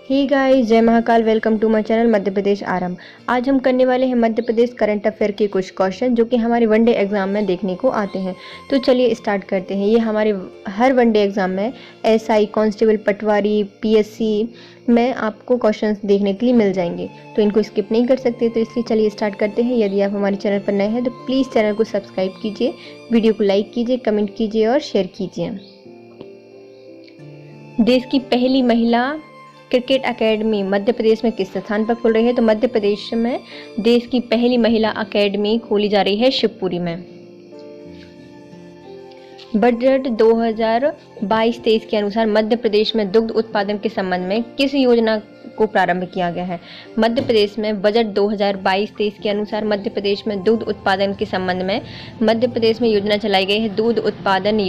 Hey guys, Jai Mahakal. Welcome to my channel Madhya Pradesh Aarambh. आज हम करने वाले हैं मध्य प्रदेश करंट अफेयर के कुछ क्वेश्चन जो कि हमारे वनडे एग्जाम में देखने को आते हैं। तो चलिए स्टार्ट करते हैं। ये हमारे हर वनडे एग्जाम में एसआई, कांस्टेबल, पटवारी, पीएससी में आपको क्वेश्चंस देखने के लिए मिल जाएंगे, तो इनको स्किप नहीं कर सकते। तो इसलिए चलिए स्टार्ट करते हैं। यदि आप हमारे चैनल पर नए हैं तो प्लीज़ चैनल को सब्सक्राइब कीजिए, वीडियो को लाइक कीजिए, कमेंट कीजिए और शेयर कीजिए। देश की पहली महिला क्रिकेट एकेडमी मध्य प्रदेश में किस स्थान पर खुल रही है? तो मध्य प्रदेश में देश की पहली महिला एकेडमी खोली जा रही है शिवपुरी में। बजट 2022-23 के अनुसार मध्य प्रदेश में दुग्ध उत्पादन के संबंध में किस योजना को प्रारंभ किया गया है? मध्य प्रदेश में बजट 2022-23 के अनुसार मध्य प्रदेश में दुग्ध उत्पादन के संबंध में मध्य प्रदेश में योजना चलाई गई है। दुग्ध उत्पादन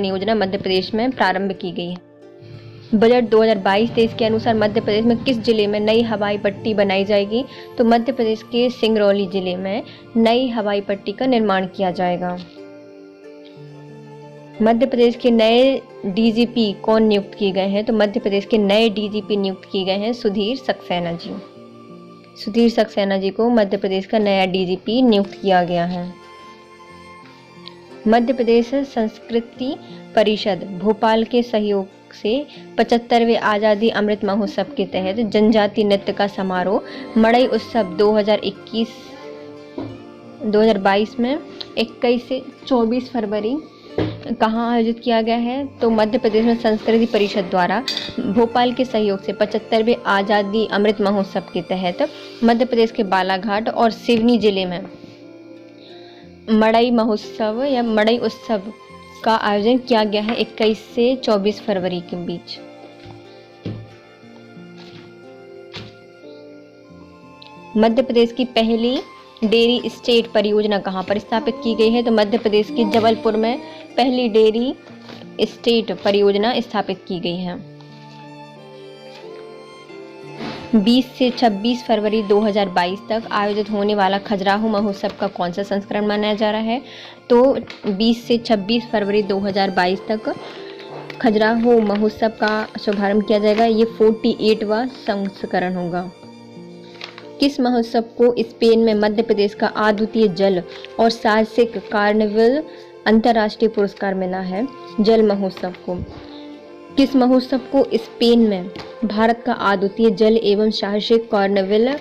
योजना मध्य प्रदेश में प्रारंभ की गई है। बजट 2022-23 के अनुसार मध्य प्रदेश में किस जिले में नई हवाई पट्टी बनाई जाएगी? तो मध्य प्रदेश के सिंगरौली जिले में नई हवाई पट्टी का निर्माण किया जाएगा। मध्य प्रदेश के नए डीजीपी कौन नियुक्त किए गए हैं? तो मध्य प्रदेश के नए डीजीपी नियुक्त किए गए हैं सुधीर सक्सेना जी। सुधीर सक्सेना जी को मध्य प्रदेश का नया डीजीपी नियुक्त किया गया है। मध्य प्रदेश संस्कृति परिषद भोपाल के सहयोग से 75वें आज़ादी अमृत महोत्सव के तहत जनजातीय नृत्य का समारोह मड़ई उत्सव 2022 में 21 से 24 फरवरी कहाँ आयोजित किया गया है? तो मध्य प्रदेश में संस्कृति परिषद द्वारा भोपाल के सहयोग से 75वें आज़ादी अमृत महोत्सव के तहत मध्य प्रदेश के बालाघाट और सिवनी जिले में मड़ई महोत्सव या मड़ई उत्सव का आयोजन किया गया है 21 से 24 फरवरी के बीच। मध्य प्रदेश की पहली डेयरी स्टेट परियोजना कहाँ पर स्थापित की गई है? तो मध्य प्रदेश के जबलपुर में पहली डेयरी स्टेट परियोजना स्थापित की गई है। 20 से 26 फरवरी 2022 तक आयोजित होने वाला खजुराहो महोत्सव का कौन सा संस्करण मनाया जा रहा है? तो 20 से 26 फरवरी 2022 तक खजुराहो महोत्सव का शुभारंभ किया जाएगा। ये 48वां संस्करण होगा। किस महोत्सव को स्पेन में मध्य प्रदेश का अद्वितीय जल और साहसिक कार्निवल अंतर्राष्ट्रीय पुरस्कार मिला है? जल महोत्सव को। किस महोत्सव को स्पेन में भारत का अद्वितीय जल एवं साहसिक कार्निवल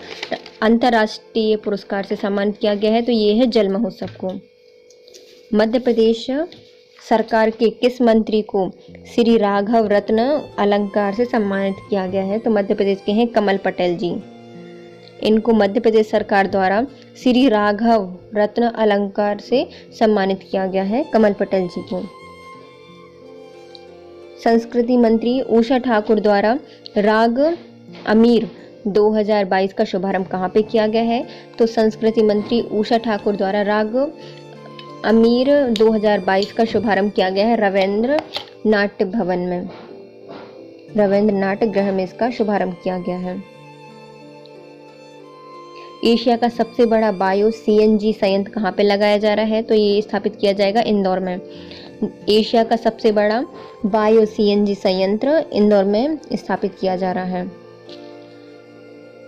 अंतर्राष्ट्रीय पुरस्कार से सम्मानित किया गया है? तो ये है जल महोत्सव को। मध्य प्रदेश सरकार के किस मंत्री को श्री राघव रत्न अलंकार से सम्मानित किया गया है? तो मध्य प्रदेश के हैं कमल पटेल जी। इनको मध्य प्रदेश सरकार द्वारा श्री राघव रत्न अलंकार से सम्मानित किया गया है, कमल पटेल जी को। संस्कृति मंत्री उषा ठाकुर द्वारा राग अमीर 2022 का शुभारंभ कहाँ पे किया गया है? तो संस्कृति मंत्री उषा ठाकुर द्वारा राग अमीर 2022 का शुभारंभ किया गया है रविंद्र नाट्य भवन में। रविंद्र नाट्य गृह में इसका शुभारंभ किया गया है। एशिया का सबसे बड़ा बायो सीएनजी संयंत्र कहाँ पे लगाया जा रहा है? तो ये स्थापित किया जाएगा इंदौर में। एशिया का सबसे बड़ा बायो सीएनजी संयंत्र इंदौर में स्थापित किया जा रहा है।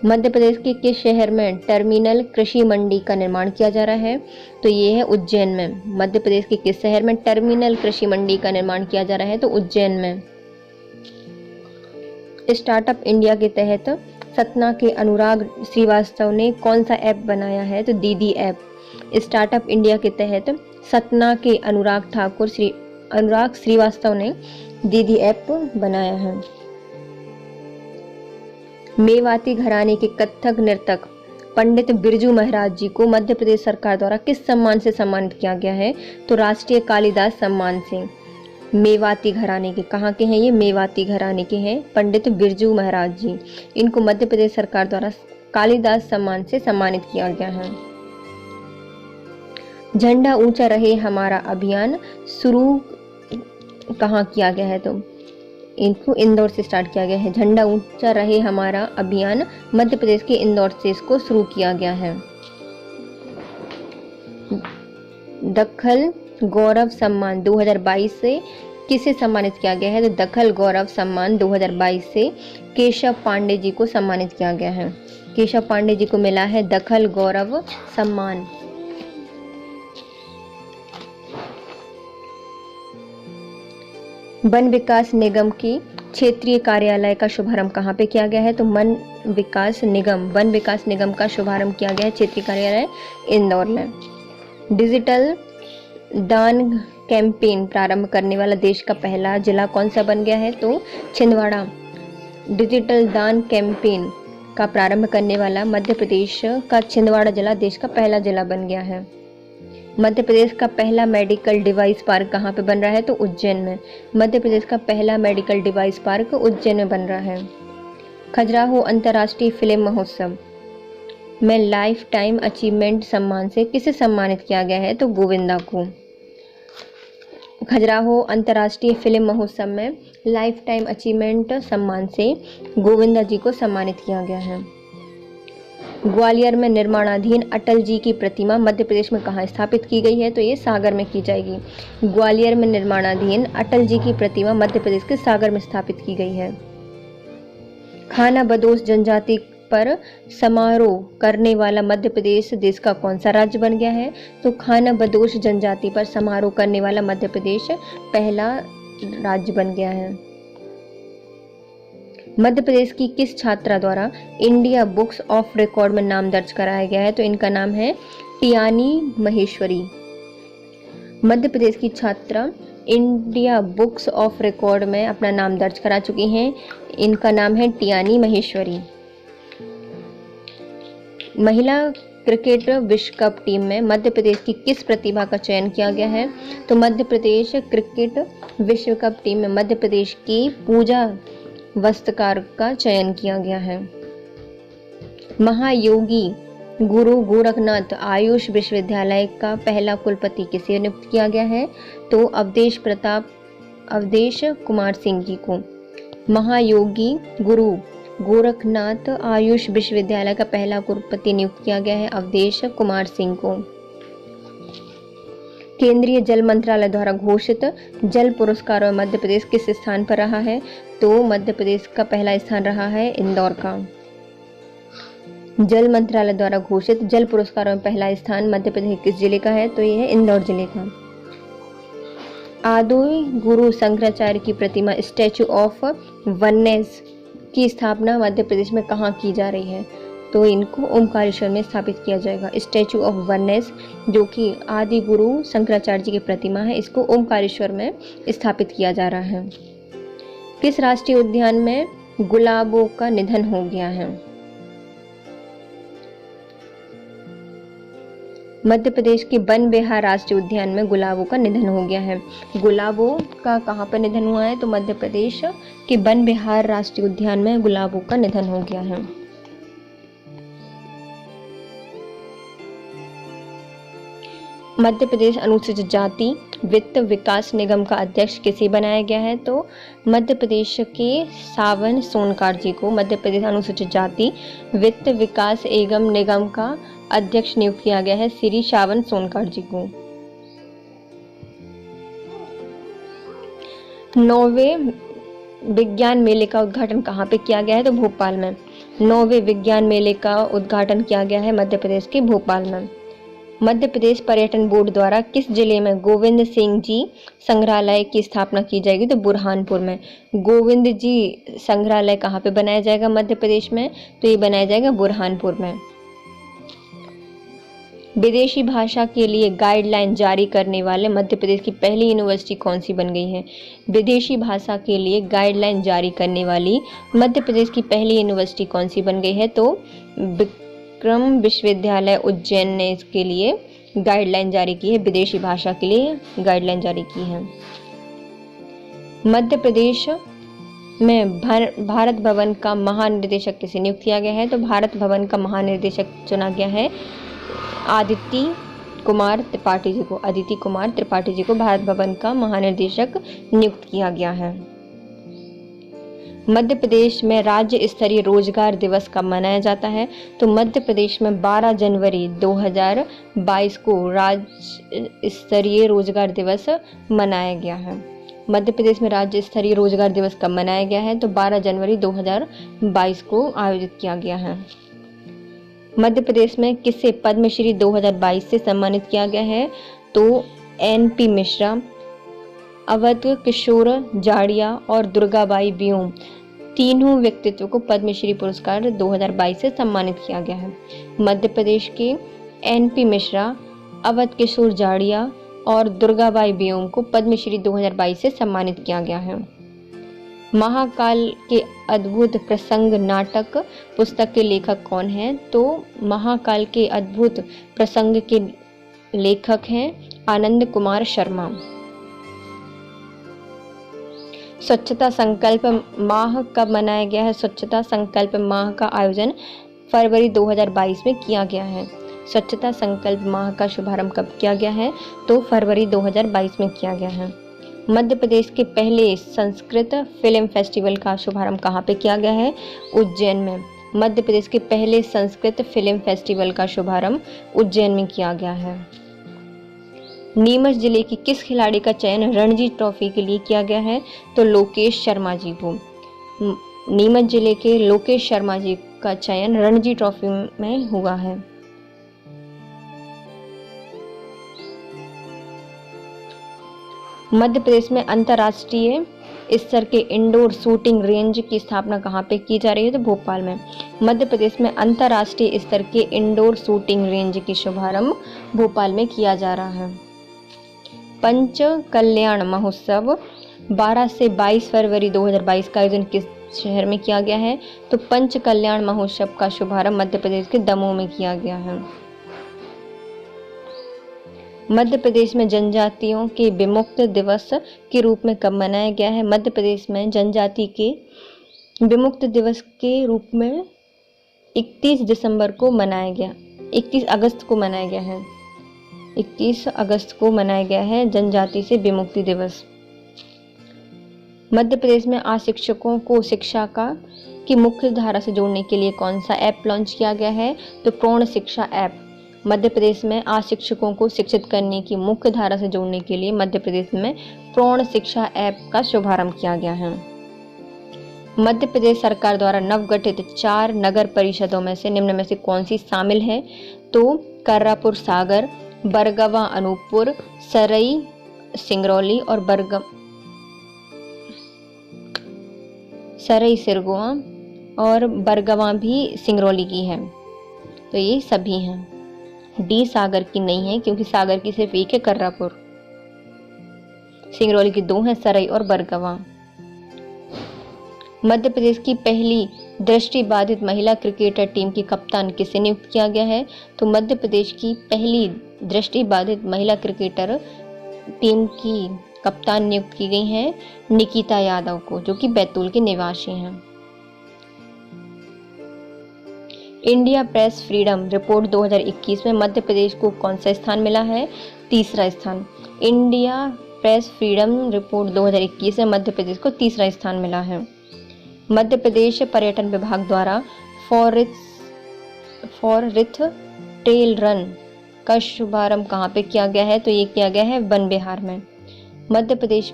मध्य प्रदेश के किस शहर में टर्मिनल कृषि मंडी का निर्माण किया जा रहा है? तो ये है उज्जैन में। मध्य प्रदेश के किस शहर में टर्मिनल कृषि मंडी का निर्माण किया जा रहा है? तो उज्जैन में। स्टार्टअप इंडिया के तहत सतना के अनुराग श्रीवास्तव ने कौन सा ऐप बनाया है? तो दीदी ऐप। स्टार्टअप इंडिया के तहत सतना के अनुराग श्रीवास्तव ने दीदी ऐप बनाया है। मेवाती घराने के कथक नर्तक पंडित बिरजू महाराज जी को मध्य प्रदेश सरकार द्वारा किस सम्मान से सम्मानित किया गया है? तो राष्ट्रीय कालिदास सम्मान से। मेवाती घराने के कहाँ के हैं? ये मेवाती घराने के हैं पंडित बिरजू महाराज जी। इनको मध्य प्रदेश सरकार द्वारा कालिदास सम्मान से सम्मानित किया गया है। झंडा ऊंचा रहे हमारा अभियान शुरू कहाँ किया गया है? तो इनको इंदौर से स्टार्ट किया गया है। झंडा ऊंचा रहे हमारा अभियान मध्य प्रदेश के इंदौर से इसको शुरू किया गया है। दखल गौरव सम्मान 2022 से किसे सम्मानित किया गया है? तो दखल गौरव सम्मान 2022 से केशव पांडे जी को सम्मानित किया गया है। केशव पांडे जी को मिला है दखल गौरव सम्मान। वन विकास निगम की क्षेत्रीय कार्यालय का शुभारंभ कहाँ पे किया गया है? तो वन विकास निगम का शुभारंभ किया गया है क्षेत्रीय कार्यालय इंदौर में। डिजिटल दान कैंपेन प्रारंभ करने वाला देश का पहला जिला कौन सा बन गया है? तो छिंदवाड़ा। डिजिटल दान कैंपेन का प्रारंभ करने वाला मध्य प्रदेश का छिंदवाड़ा जिला देश का पहला जिला बन गया है। मध्य प्रदेश का पहला मेडिकल डिवाइस पार्क कहाँ पे बन रहा है? तो उज्जैन में। मध्य प्रदेश का पहला मेडिकल डिवाइस पार्क उज्जैन में बन रहा है। खजुराहो अंतर्राष्ट्रीय फिल्म महोत्सव में लाइफ टाइम अचीवमेंट सम्मान से किसे सम्मानित किया गया है? तो गोविंदा को। खजुराहो अंतर्राष्ट्रीय फिल्म महोत्सव में लाइफ टाइम अचीवमेंट सम्मान से गोविंदा जी को सम्मानित किया गया है। ग्वालियर में निर्माणाधीन अटल जी की प्रतिमा मध्य प्रदेश में कहाँ स्थापित की गई है? तो ये सागर में की जाएगी। ग्वालियर में निर्माणाधीन अटल जी की प्रतिमा मध्य प्रदेश के सागर में स्थापित की गई है। खाना बदोश जनजाति पर समारोह करने वाला मध्य प्रदेश देश का कौन सा राज्य बन गया है? तो खाना बदोश जनजाति पर समारोह करने वाला मध्य प्रदेश पहला राज्य बन गया है। मध्य प्रदेश की किस छात्रा द्वारा इंडिया बुक्स ऑफ रिकॉर्ड में नाम दर्ज कराया गया है? तो इनका नाम है टियानी महेश्वरी। मध्य प्रदेश की छात्रा इंडिया बुक्स ऑफ रिकॉर्ड में अपना नाम दर्ज करा चुकी हैं। इनका नाम है टियानी महेश्वरी। महिला क्रिकेट विश्व कप टीम में मध्य प्रदेश की किस प्रतिभा का चयन किया गया है? तो मध्य प्रदेश क्रिकेट विश्व कप टीम में मध्य प्रदेश की पूजा वस्त्रकार का चयन किया गया है। महायोगी गुरु गोरखनाथ आयुष विश्वविद्यालय का पहला कुलपति किसे नियुक्त किया गया है? तो अवधेश कुमार सिंह जी को। महायोगी गुरु गोरखनाथ आयुष विश्वविद्यालय का पहला कुलपति नियुक्त किया गया है अवधेश कुमार सिंह को। केंद्रीय जल मंत्रालय द्वारा घोषित जल पुरस्कारों में मध्य प्रदेश किस स्थान पर रहा है? तो मध्य प्रदेश का पहला स्थान रहा है इंदौर का। जल मंत्रालय द्वारा घोषित जल पुरस्कारों में पहला स्थान मध्य प्रदेश किस जिले का है? तो यह है इंदौर जिले का। आदि गुरु शंकराचार्य की प्रतिमा स्टैचू ऑफ वननेस की स्थापना मध्य प्रदेश में कहाँ की जा रही है? तो इनको ओमकारेश्वर में स्थापित किया जाएगा। स्टैचू ऑफ वननेस जो कि आदि गुरु शंकराचार्य जी की प्रतिमा है, इसको ओमकारेश्वर में स्थापित किया जा रहा है। किस राष्ट्रीय उद्यान में गुलाबों का निधन हो गया है? मध्य प्रदेश के वन विहार राष्ट्रीय उद्यान में गुलाबों का निधन हो गया है। गुलाबों का कहाँ पर निधन हुआ है? तो मध्य प्रदेश के वन विहार राष्ट्रीय उद्यान में गुलाबों का निधन हो गया है। मध्य प्रदेश अनुसूचित जाति वित्त विकास निगम का अध्यक्ष किसे बनाया गया है? तो मध्य प्रदेश के सावन सोनकार जी को मध्य प्रदेश अनुसूचित जाति वित्त विकास एवं निगम का अध्यक्ष नियुक्त किया गया है श्री सावन सोनकार जी को। 9वें विज्ञान मेले का उद्घाटन कहाँ पे किया गया है? तो भोपाल में। 9वें विज्ञान मेले का उद्घाटन किया गया है मध्य प्रदेश के भोपाल में। मध्य प्रदेश पर्यटन बोर्ड द्वारा किस जिले में गोविंद सिंह जी संग्रहालय की स्थापना की जाएगी? तो बुरहानपुर में। गोविंद जी संग्रहालय कहाँ पे बनाया जाएगा मध्य प्रदेश में? तो ये बनाया जाएगा बुरहानपुर में। विदेशी भाषा के लिए गाइडलाइन जारी करने वाले मध्य प्रदेश की पहली यूनिवर्सिटी कौन सी बन गई है? विदेशी भाषा के लिए गाइडलाइन जारी करने वाली मध्य प्रदेश की पहली यूनिवर्सिटी कौन सी बन गई है? तो विक्रम विश्वविद्यालय उज्जैन ने इसके लिए गाइडलाइन जारी की है, विदेशी भाषा के लिए गाइडलाइन जारी की है। मध्य प्रदेश में भारत भवन का महानिदेशक किसे नियुक्त किया गया है? तो भारत भवन का महानिदेशक चुना गया है अदिति कुमार त्रिपाठी जी को। अदिति कुमार त्रिपाठी जी को भारत भवन का महानिदेशक नियुक्त किया गया है। मध्य प्रदेश में राज्य स्तरीय रोजगार दिवस कब मनाया जाता है? तो मध्य प्रदेश में 12 जनवरी 2022 को राज्य स्तरीय रोजगार दिवस मनाया गया है। मध्य प्रदेश में राज्य स्तरीय रोजगार दिवस कब मनाया गया है? तो 12 जनवरी 2022 को आयोजित किया गया है। मध्य प्रदेश में किसे पद्मश्री 2022 से सम्मानित किया गया है? तो NP मिश्रा, अवध किशोर जाड़िया और दुर्गाबाई ब्यूम, तीनों व्यक्तित्व को पद्मश्री पुरस्कार 2022 से सम्मानित किया गया है। मध्य प्रदेश के NP मिश्रा, अवध किशोर जाड़िया और दुर्गाबाई ब्यूम को पद्मश्री 2022 से सम्मानित किया गया है। महाकाल के अद्भुत प्रसंग नाटक पुस्तक के लेखक कौन हैं? तो महाकाल के अद्भुत प्रसंग के लेखक हैं आनंद कुमार शर्मा। स्वच्छता संकल्प माह कब मनाया गया है? स्वच्छता संकल्प माह का आयोजन फरवरी 2022 में किया गया है। स्वच्छता संकल्प माह का शुभारंभ कब किया गया है? तो फरवरी 2022 में किया गया है। मध्य प्रदेश के पहले संस्कृत फिल्म फेस्टिवल का शुभारंभ कहाँ पे किया गया है? उज्जैन में। मध्य प्रदेश के पहले संस्कृत फिल्म फेस्टिवल का शुभारंभ उज्जैन में किया गया है। नीमच जिले की किस खिलाड़ी का चयन रणजी ट्रॉफी के लिए किया गया है? तो लोकेश शर्मा जी को। नीमच जिले के लोकेश शर्मा जी का चयन रणजी ट्रॉफी में हुआ है। मध्य प्रदेश में अंतर्राष्ट्रीय स्तर के इंडोर शूटिंग रेंज की स्थापना कहाँ पे की जा रही है? तो भोपाल में। मध्य प्रदेश में अंतर्राष्ट्रीय स्तर के इंडोर शूटिंग रेंज की शुभारंभ भोपाल में किया जा रहा है। पंच कल्याण महोत्सव 12 से 22 फरवरी 2022 का आयोजन किस शहर में किया गया है? तो पंच कल्याण महोत्सव का शुभारंभ मध्य प्रदेश के दमोह में किया गया है। मध्य प्रदेश में जनजातियों के विमुक्त दिवस के रूप में कब मनाया गया है? मध्य प्रदेश में जनजाति के विमुक्त दिवस के रूप में 31 दिसंबर को मनाया गया, 31 अगस्त को मनाया गया है। 31 अगस्त को मनाया गया है जनजाति से विमुक्ति दिवस। मध्य प्रदेश में अशिक्षकों को शिक्षा की मुख्य धारा से जोड़ने के लिए कौन सा ऐप लॉन्च किया गया है? तो पूर्ण शिक्षा ऐप। मध्य प्रदेश में अशिक्षकों को शिक्षित करने की मुख्य धारा से जोड़ने के लिए मध्य प्रदेश में पूर्ण शिक्षा ऐप का शुभारंभ किया गया है। मध्य प्रदेश सरकार द्वारा नवगठित 4 नगर परिषदों में से निम्न में से कौन सी शामिल है? तो कर्रापुर सागर, बरगवा अनूपपुर, सरई सिंगरौली और सरई सिरगुआ और बरगवा भी सिंगरौली की है। तो ये सभी हैं। डी सागर की नहीं है क्योंकि सागर की सिर्फ एक है कर्रापुर, सिंगरौली की 2 है सरई और बरगवा। मध्य प्रदेश की पहली दृष्टिबाधित महिला क्रिकेटर टीम की कप्तान किसे नियुक्त किया गया है? तो मध्य प्रदेश की पहली दृष्टिबाधित महिला क्रिकेटर टीम की कप्तान नियुक्त की गई हैं निकिता यादव को, जो कि बैतूल के निवासी हैं। इंडिया प्रेस फ्रीडम रिपोर्ट 2021 में मध्य प्रदेश को कौन सा स्थान मिला है? तीसरा स्थान। इंडिया प्रेस फ्रीडम रिपोर्ट 2021 में मध्य प्रदेश को तीसरा स्थान मिला है। मध्य प्रदेश पर्यटन विभाग द्वारा फॉर रिथ ट्रेल रन का शुभारंभ कहाँ पे किया गया है? तो ये किया गया है वन विहार में। मध्य प्रदेश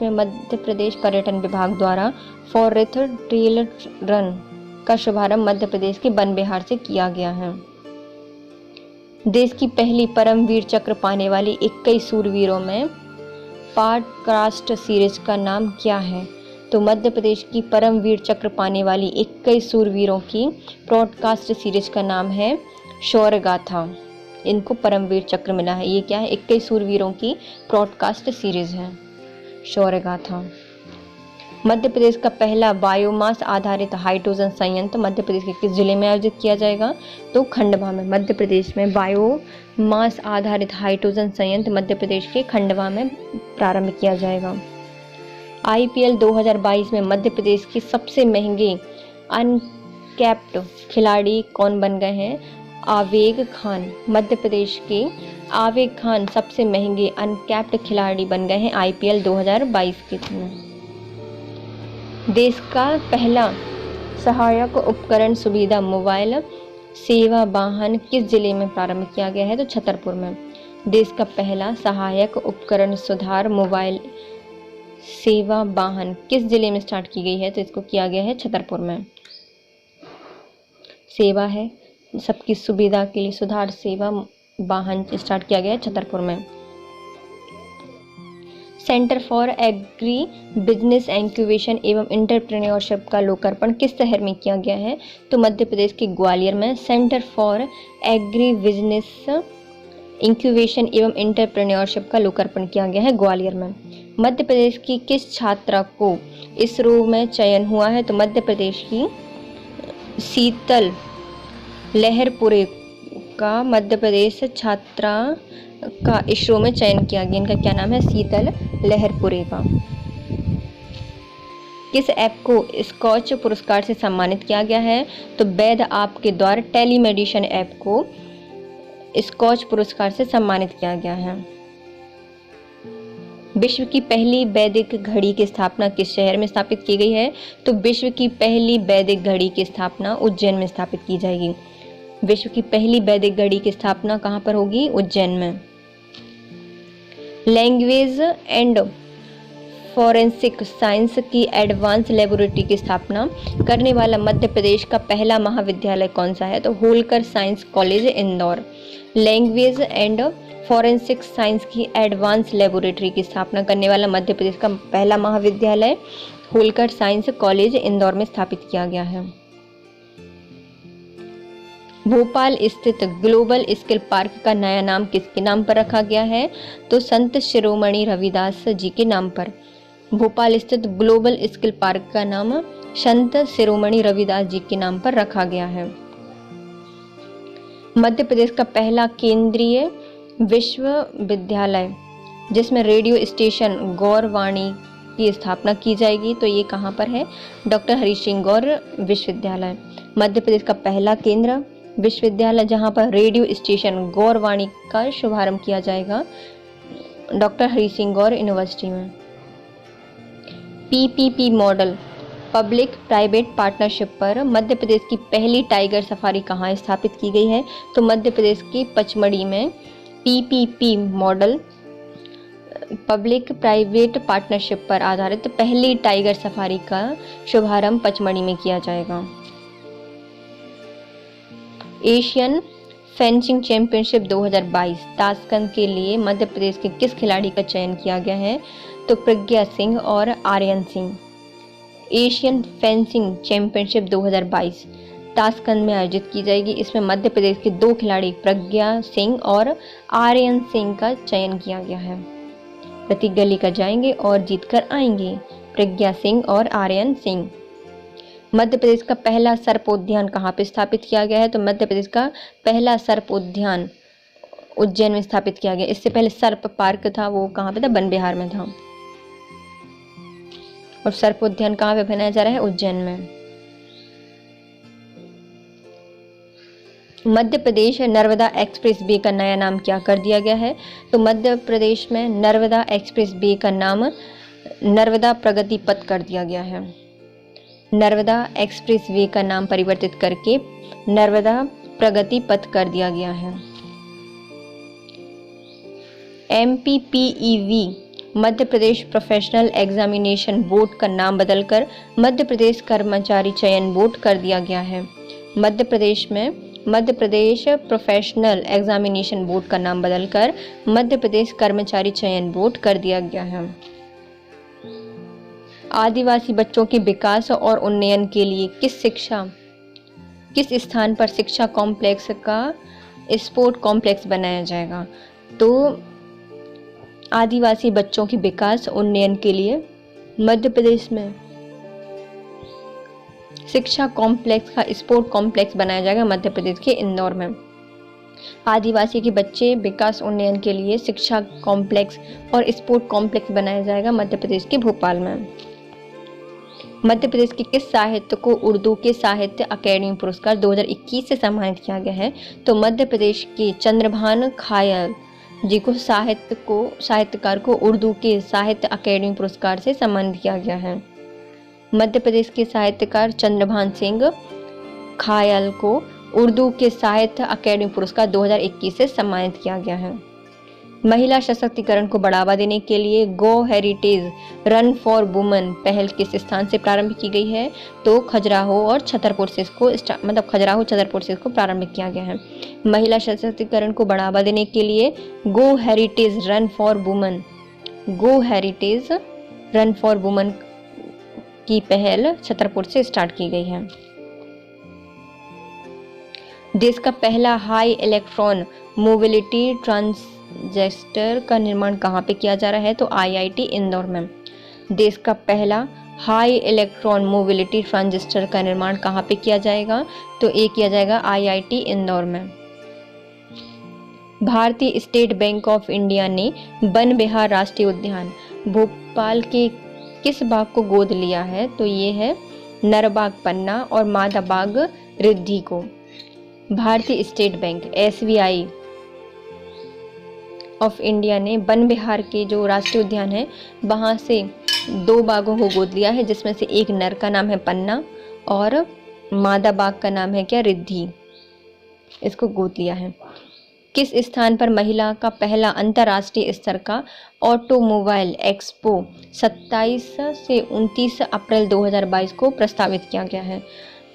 पर्यटन विभाग द्वारा फॉर रिथ ट्रेल रन का शुभारंभ मध्य प्रदेश के वन विहार से किया गया है। देश की पहली परमवीर चक्र पाने वाली 21 सूरवीरों में पॉडकास्ट सीरीज का नाम क्या है? तो मध्य प्रदेश की परमवीर चक्र पाने वाली 21 सूरवीरों की पॉडकास्ट सीरीज का नाम है शौर्य गाथा। इनको परमवीर चक्र मिला है। ये क्या है? 21 सूरवीरों की पॉडकास्ट सीरीज है शौर्य गाथा। मध्य प्रदेश का पहला बायोमास आधारित हाइड्रोजन संयंत्र मध्य प्रदेश के किस जिले में आयोजित किया जाएगा? तो खंडवा में। मध्य प्रदेश में बायोमास आधारित हाइड्रोजन संयंत्र मध्य प्रदेश के खंडवा में प्रारंभ किया जाएगा। IPL 2022 में मध्य प्रदेश के सबसे महंगे अनकैप्ड खिलाड़ी कौन बन गए हैं? आवेग खान। मध्य प्रदेश के आवेग खान सबसे महंगे अनकैप्ड खिलाड़ी बन गए हैं IPL 2022 के में। देश का पहला सहायक उपकरण सुविधा मोबाइल सेवा वाहन किस जिले में प्रारंभ किया गया है? तो छतरपुर में। देश का पहला सहायक उपकरण सुधार मोबाइल सेवा वाहन किस जिले में स्टार्ट की गई है? तो इसको किया गया है छतरपुर में। सेवा है सबकी सुविधा के लिए, सुधार सेवा वाहन स्टार्ट किया गया है छतरपुर में। Centre for agri business incubation एवं एंटरप्रेन्योरशिप का लोकार्पण किस शहर में किया गया है? तो मध्य प्रदेश के ग्वालियर में centre for agri business incubation एवं एंटरप्रेन्योरशिप का लोकार्पण किया गया है ग्वालियर में। मध्य प्रदेश की किस छात्रा को इसरो में चयन हुआ है? तो मध्य प्रदेश की शीतल लहरपुरे का मध्य प्रदेश छात्रा का इसरो में चयन किया गया। इनका क्या नाम है? शीतल लहरपुरे का। किस ऐप को स्कॉच पुरस्कार से सम्मानित किया गया है? तो वैध ऐप के द्वारा टेलीमेडिसिन ऐप को स्कॉच पुरस्कार से सम्मानित किया गया है। विश्व की पहली वैदिक घड़ी की स्थापना किस शहर में स्थापित की गई है? तो विश्व की पहली वैदिक घड़ी की स्थापना उज्जैन में स्थापित की जाएगी। विश्व की पहली वैदिक घड़ी की स्थापना कहाँ पर होगी? उज्जैन में। लैंग्वेज एंड फॉरेंसिक साइंस की एडवांस लेबोरेटरी की स्थापना करने वाला मध्य प्रदेश का पहला महाविद्यालय कौन सा है? तो Holkar science college Indore. Language and forensic science की एडवांस लेबोरेटरी की स्थापना करने वाला मध्य प्रदेश का पहला महाविद्यालय होलकर साइंस कॉलेज इंदौर में स्थापित किया गया है। भोपाल स्थित ग्लोबल स्किल पार्क का नया नाम किसके नाम पर रखा गया है? तो संत शिरोमणि रविदास जी के नाम पर। भोपाल स्थित ग्लोबल स्किल पार्क का नाम संत शिरोमणि रविदास जी के नाम पर रखा गया है। मध्य प्रदेश का पहला केंद्रीय विश्वविद्यालय जिसमें रेडियो स्टेशन गौरवाणी की स्थापना की जाएगी, तो ये कहाँ पर है? डॉक्टर हरि सिंह गौर विश्वविद्यालय। मध्य प्रदेश का पहला केंद्र विश्वविद्यालय जहाँ पर रेडियो स्टेशन गौरवाणी का शुभारंभ किया जाएगा, डॉक्टर हरि सिंह गौर यूनिवर्सिटी में। PPP model public private partnership पर मध्य प्रदेश की पहली टाइगर सफारी कहाँ स्थापित की गई है? तो मध्य प्रदेश के पचमढ़ी में PPP model public private partnership पर आधारित पहली टाइगर सफारी का शुभारंभ पचमढ़ी में किया जाएगा। एशियन फेंसिंग चैंपियनशिप 2022 ताशकंद के लिए मध्य प्रदेश के किस खिलाड़ी का चयन किया गया है? तो प्रज्ञा सिंह और Aryan Singh. Asian fencing championship 2022 Tashkent में आयोजित की जाएगी। इसमें मध्य प्रदेश के 2 खिलाड़ी प्रज्ञा सिंह और आर्यन सिंह का चयन किया गया है। प्रतीक गली का जाएंगे और जीतकर आएंगे, प्रज्ञा सिंह और आर्यन सिंह। मध्य प्रदेश का पहला सर्प उद्यान कहाँ पे स्थापित किया गया है? तो मध्य प्रदेश का पहला सर्प उद्यान उज्जैन में स्थापित किया गया। इससे पहले सर्प पार्क था, वो कहाँ पे था? वन विहार में था। और सर्प उद्यान कहाँ पे बनाया जा रहा है? उज्जैन में। मध्य प्रदेश नर्मदा एक्सप्रेस वे का नया नाम क्या कर दिया गया है? तो मध्य प्रदेश में नर्मदा एक्सप्रेस वे का नाम नर्मदा प्रगति पथ कर दिया गया है। नर्मदा एक्सप्रेस वे का नाम परिवर्तित करके नर्मदा प्रगति पथ कर दिया गया है। MPPEV Madhya Pradesh professional examination board का नाम बदलकर मध्य प्रदेश कर्मचारी चयन बोर्ड कर दिया गया है। मध्य प्रदेश में Madhya Pradesh professional examination board का नाम बदलकर मध्य प्रदेश कर्मचारी चयन बोर्ड कर दिया गया है। आदिवासी बच्चों के विकास और उन्नयन के लिए किस स्थान पर शिक्षा कॉम्प्लेक्स का स्पोर्ट कॉम्प्लेक्स बनाया जाएगा? तो आदिवासी बच्चों के विकास उन्नयन के लिए मध्य प्रदेश में शिक्षा कॉम्प्लेक्स का स्पोर्ट कॉम्प्लेक्स बनाया जाएगा मध्य प्रदेश के इंदौर में। आदिवासी के बच्चे विकास उन्नयन के लिए शिक्षा कॉम्प्लेक्स और स्पोर्ट कॉम्प्लेक्स बनाया जाएगा मध्य प्रदेश के भोपाल में। मध्य प्रदेश के किस साहित्य को उर्दू के साहित्य अकेडमी पुरस्कार 2021 से सम्मानित किया गया है? तो मध्य प्रदेश के चंद्रभान खायल जी को साहित्यकार को उर्दू के साहित्य अकेडमी पुरस्कार से सम्मानित किया गया है। मध्य प्रदेश के साहित्यकार चंद्रभान सिंह खायल को उर्दू के साहित्य अकेडमी पुरस्कार 2021 से सम्मानित किया गया है। महिला सशक्तिकरण को बढ़ावा देने के लिए गो हेरिटेज रन फॉर वुमेन पहल किस स्थान से प्रारंभ की गई है? तो खजुराहो और छतरपुर से इसको खजुराहो छतरपुर से इसको प्रारंभ किया गया है। महिला सशक्तिकरण को बढ़ावा देने के लिए गो हेरिटेज रन फॉर वुमेन की पहल छतरपुर से स्टार्ट की गई है। देश का पहला हाई इलेक्ट्रॉन मोबिलिटी ट्रांजिस्टर का निर्माण कहाँ पे किया जा रहा है? तो IIT इंदौर में। देश का पहला हाई इलेक्ट्रॉन मोबिलिटी ट्रांजिस्टर का निर्माण कहाँ पे किया जाएगा? तो ये किया जाएगा IIT इंदौर में। भारतीय स्टेट बैंक ऑफ इंडिया ने वन विहार राष्ट्रीय उद्यान भोपाल के किस बाग को गोद लिया है? तो ये है नरबाग पन्ना और मादा बाग रिद्धि को। भारतीय state bank SBI of India ने वन विहार के जो राष्ट्रीय उद्यान है वहाँ से 2 बागों को गोद लिया है, जिसमें से एक नर का नाम है पन्ना और मादा बाग का नाम है क्या? रिद्धि। इसको गोद लिया है। किस स्थान पर महिला का पहला अंतर्राष्ट्रीय स्तर का ऑटोमोबाइल एक्सपो 27 से 29 अप्रैल 2022 को प्रस्तावित किया गया है?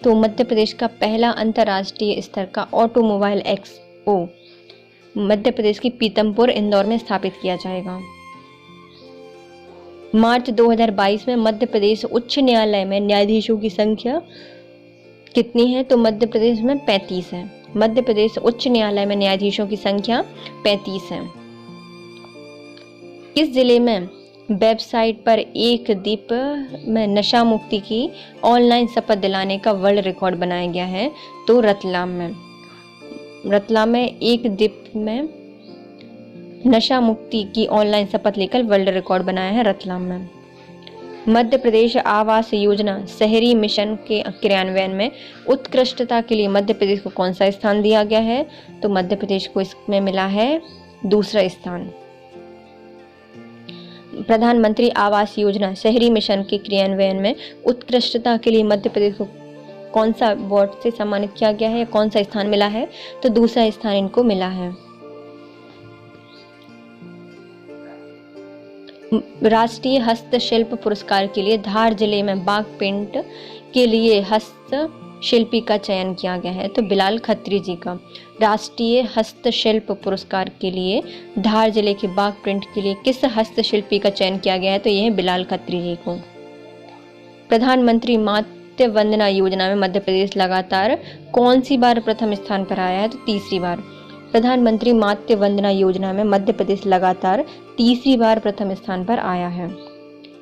तो मध्य प्रदेश का पहला अंतर्राष्ट्रीय स्तर का ऑटोमोबाइल एक्सपो मध्य प्रदेश की पीतमपुर इंदौर में स्थापित किया जाएगा। मार्च 2022 में मध्य प्रदेश उच्च न्यायालय में न्यायाधीशों की संख्या कितनी है? तो मध्य प्रदेश में 35 है। मध्य प्रदेश उच्च न्यायालय में न्यायाधीशों की संख्या 35 है। किस जिले में वेबसाइट पर एक दीप में नशा मुक्ति की ऑनलाइन शपथ दिलाने का वर्ल्ड रिकॉर्ड बनाया गया है? तो रतलाम में। रतलाम में एक दीप में नशा मुक्ति की ऑनलाइन शपथ लेकर वर्ल्ड रिकॉर्ड बनाया है रतलाम में। मध्य प्रदेश आवास योजना शहरी मिशन के क्रियान्वयन में उत्कृष्टता के लिए मध्य प्रदेश को कौन सा स्थान दिया गया है? तो मध्य प्रदेश को इसमें मिला है दूसरा स्थान। प्रधानमंत्री आवास योजना शहरी मिशन के क्रियान्वयन में उत्कृष्टता के लिए मध्य प्रदेश को कौन सा अवार्ड से सम्मानित किया गया है? कौन सा स्थान मिला है? तो दूसरा स्थान इनको मिला है। राष्ट्रीय हस्तशिल्प पुरस्कार के लिए धार जिले में बाघ प्रिंट के लिए हस्तशिल्पी का चयन किया गया है? तो बिलाल खत्री जी का। राष्ट्रीय हस्तशिल्प पुरस्कार के लिए धार जिले के बाघ प्रिंट के लिए किस हस्तशिल्पी का चयन किया गया है? तो यह है बिलाल खत्री जी को। प्रधानमंत्री मातृ वंदना योजना में मध्य प्रदेश लगातार कौन सी बार प्रथम स्थान पर आया है? तो तीसरी बार। प्रधानमंत्री मातृ वंदना योजना में मध्य प्रदेश लगातार तीसरी बार प्रथम स्थान पर आया है।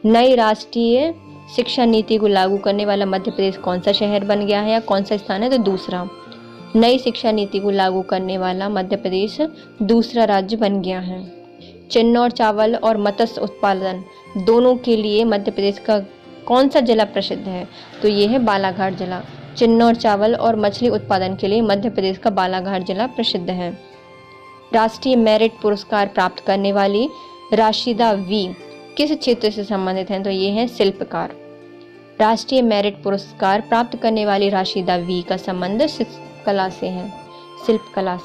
नई राष्ट्रीय शिक्षा नीति को लागू करने वाला मध्य प्रदेश कौन सा शहर बन गया है या कौन सा स्थान है? तो दूसरा। नई शिक्षा नीति को लागू करने वाला मध्य प्रदेश दूसरा राज्य बन गया है। चिन्नौर चावल और मत्स्य उत्पादन दोनों के लिए मध्य प्रदेश का कौन सा जिला प्रसिद्ध है? तो ये है बालाघाट जिला। चिन्नौर चावल और मछली उत्पादन के लिए मध्य प्रदेश का बालाघाट जिला प्रसिद्ध है। राष्ट्रीय मेरिट पुरस्कार प्राप्त करने वाली राशिदा वी किस क्षेत्र से संबंधित हैं? तो ये है शिल्पकार। राष्ट्रीय मेरिट पुरस्कार प्राप्त करने वाली राशिदा वी का संबंध शिल्पकला से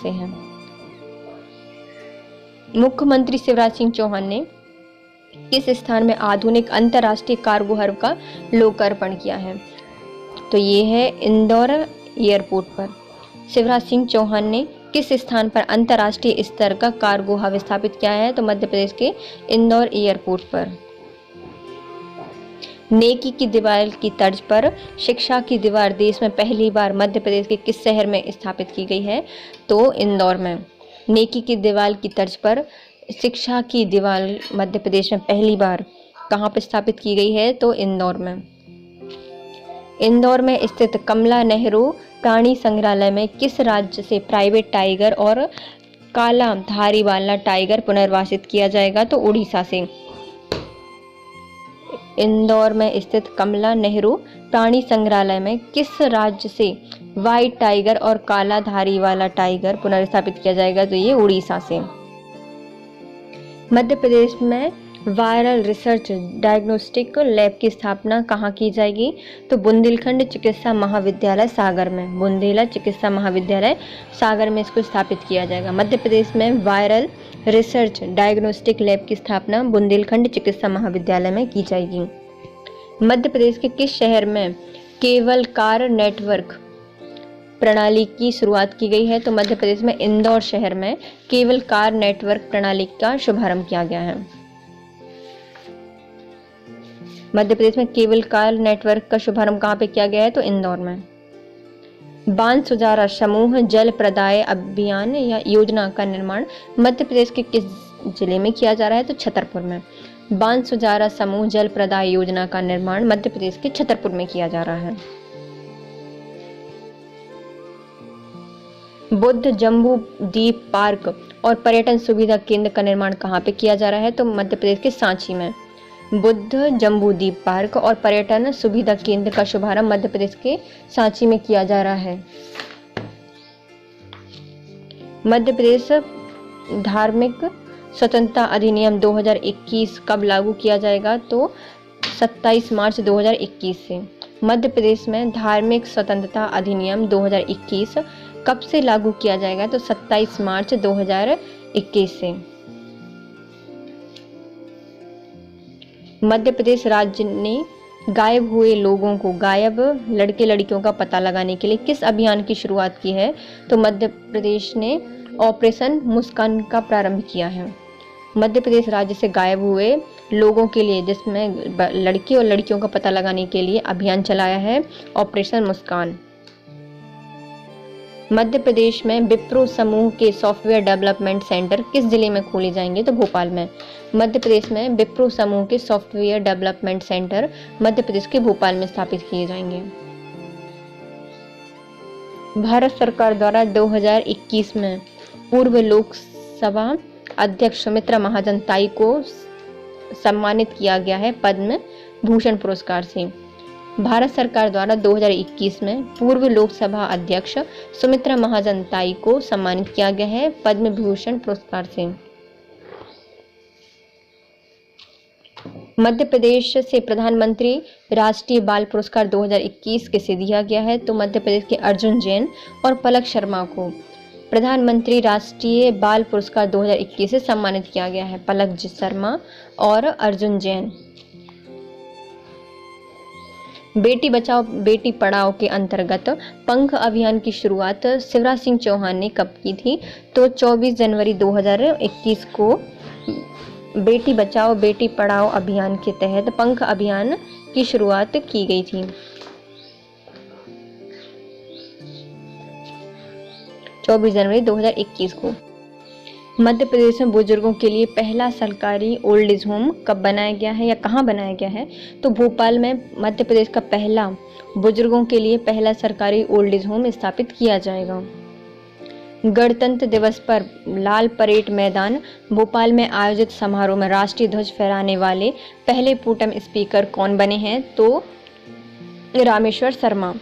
है। मुख्यमंत्री शिवराज सिंह चौहान ने किस स्थान में आधुनिक अंतर्राष्ट्रीय कार्गो हब का लोकार्पण किया है? तो ये है इंदौर एयरपोर्ट पर। शिवराज सिंह चौहान ने किस स्थान पर अंतर्राष्ट्रीय स्तर का कार्गो हब स्थापित किया है? तो मध्य प्रदेश के इंदौर एयरपोर्ट पर। नेकी की दीवार की तर्ज पर शिक्षा की दीवार देश में पहली बार मध्य प्रदेश के किस शहर में स्थापित की गई है? तो इंदौर में। नेकी की दीवार की तर्ज पर शिक्षा की दीवार मध्य प्रदेश में पहली बार कहाँ पर स्थापित की गई है? तो इंदौर में। इंदौर में स्थित कमला नेहरू प्राणी संग्रहालय में किस राज्य से प्राइवेट टाइगर और काला धारी वाला टाइगर पुनर्वासित किया जाएगा? तो उड़ीसा से। इंदौर में स्थित कमला नेहरू प्राणी संग्रहालय में किस राज्य से व्हाइट टाइगर और काला धारी वाला टाइगर पुनर्स्थापित किया जाएगा? तो ये उड़ीसा से। मध्य प्रदेश में वायरल रिसर्च डायग्नोस्टिक लैब की स्थापना कहाँ की जाएगी? तो बुंदेलखंड चिकित्सा महाविद्यालय सागर में। बुंदेला चिकित्सा महाविद्यालय सागर में इसको स्थापित किया जाएगा। मध्य प्रदेश में वायरल रिसर्च डायग्नोस्टिक लैब की स्थापना बुंदेलखंड चिकित्सा महाविद्यालय में की जाएगी। मध्य प्रदेश के किस शहर में केबल कार नेटवर्क प्रणाली की शुरुआत की गई है? तो मध्य प्रदेश में इंदौर शहर में केबल कार नेटवर्क प्रणाली का शुभारंभ किया गया है। मध्य प्रदेश में केबल कार नेटवर्क का शुभारंभ कहाँ पे किया गया है? तो इंदौर में। बांध सुधारा समूह जल प्रदाय अभियान या योजना का निर्माण मध्य प्रदेश के किस जिले में किया जा रहा है? तो छतरपुर में। बांध सुधारा समूह जल प्रदाय योजना का निर्माण मध्य प्रदेश के छतरपुर में किया जा रहा है। बुद्ध जम्बू द्वीप पार्क और पर्यटन सुविधा केंद्र का निर्माण कहाँ पे किया जा रहा है? तो मध्य प्रदेश के सांची में। बुद्ध जम्बू द्वीप पार्क और पर्यटन सुविधा केंद्र का शुभारंभ मध्य प्रदेश के सांची में किया जा रहा है। मध्य प्रदेश धार्मिक स्वतंत्रता अधिनियम 2021 कब लागू किया जाएगा? तो 27 मार्च 2021 से। मध्य प्रदेश में धार्मिक स्वतंत्रता अधिनियम 2021 कब से लागू किया जाएगा? तो 27 मार्च 2021 से। मध्य प्रदेश राज्य ने गायब हुए लोगों को, गायब लड़के लड़कियों का पता लगाने के लिए किस अभियान की शुरुआत की है? तो मध्य प्रदेश ने ऑपरेशन मुस्कान का प्रारंभ किया है। मध्य प्रदेश राज्य से गायब हुए लोगों के लिए, जिसमें लड़के और लड़कियों का पता लगाने के लिए अभियान चलाया है ऑपरेशन मुस्कान। मध्य प्रदेश में विप्रो समूह के सॉफ्टवेयर डेवलपमेंट सेंटर किस जिले में खोले जाएंगे? तो भोपाल में। मध्य प्रदेश में विप्रो समूह के सॉफ्टवेयर डेवलपमेंट सेंटर मध्य प्रदेश के भोपाल में स्थापित किए जाएंगे। भारत सरकार द्वारा 2021 में पूर्व लोकसभा अध्यक्ष सुमित्रा महाजन ताई को सम्मानित किया गया है पद्म भूषण पुरस्कार से। भारत सरकार द्वारा 2021 में पूर्व लोकसभा अध्यक्ष सुमित्रा महाजन ताई को सम्मानित किया गया है पद्म भूषण पुरस्कार से। मध्य प्रदेश से प्रधानमंत्री राष्ट्रीय बाल पुरस्कार 2021 किसे दिया गया है? तो मध्य प्रदेश के अर्जुन जैन और पलक शर्मा को प्रधानमंत्री राष्ट्रीय बाल पुरस्कार 2021 से सम्मानित किया गया है। पलक शर्मा और अर्जुन जैन। बेटी बचाओ बेटी पढ़ाओ के अंतर्गत पंख अभियान की शुरुआत शिवराज सिंह चौहान ने कब की थी? तो 24 जनवरी 2021 को बेटी बचाओ बेटी पढ़ाओ अभियान के तहत पंख अभियान की शुरुआत की गई थी। 24 जनवरी 2021 को। मध्य प्रदेश में बुजुर्गों के लिए पहला सरकारी ओल्ड एज होम कब बनाया गया है या कहाँ बनाया गया है? तो भोपाल में मध्य प्रदेश का पहला बुजुर्गों के लिए पहला सरकारी ओल्ड एज होम स्थापित किया जाएगा। गणतंत्र दिवस पर लाल परेड मैदान भोपाल में आयोजित समारोह में राष्ट्रीय ध्वज फहराने वाले पहले प्रोटेम स्पीकर कौन बने हैं? तो रामेश्वर शर्मा।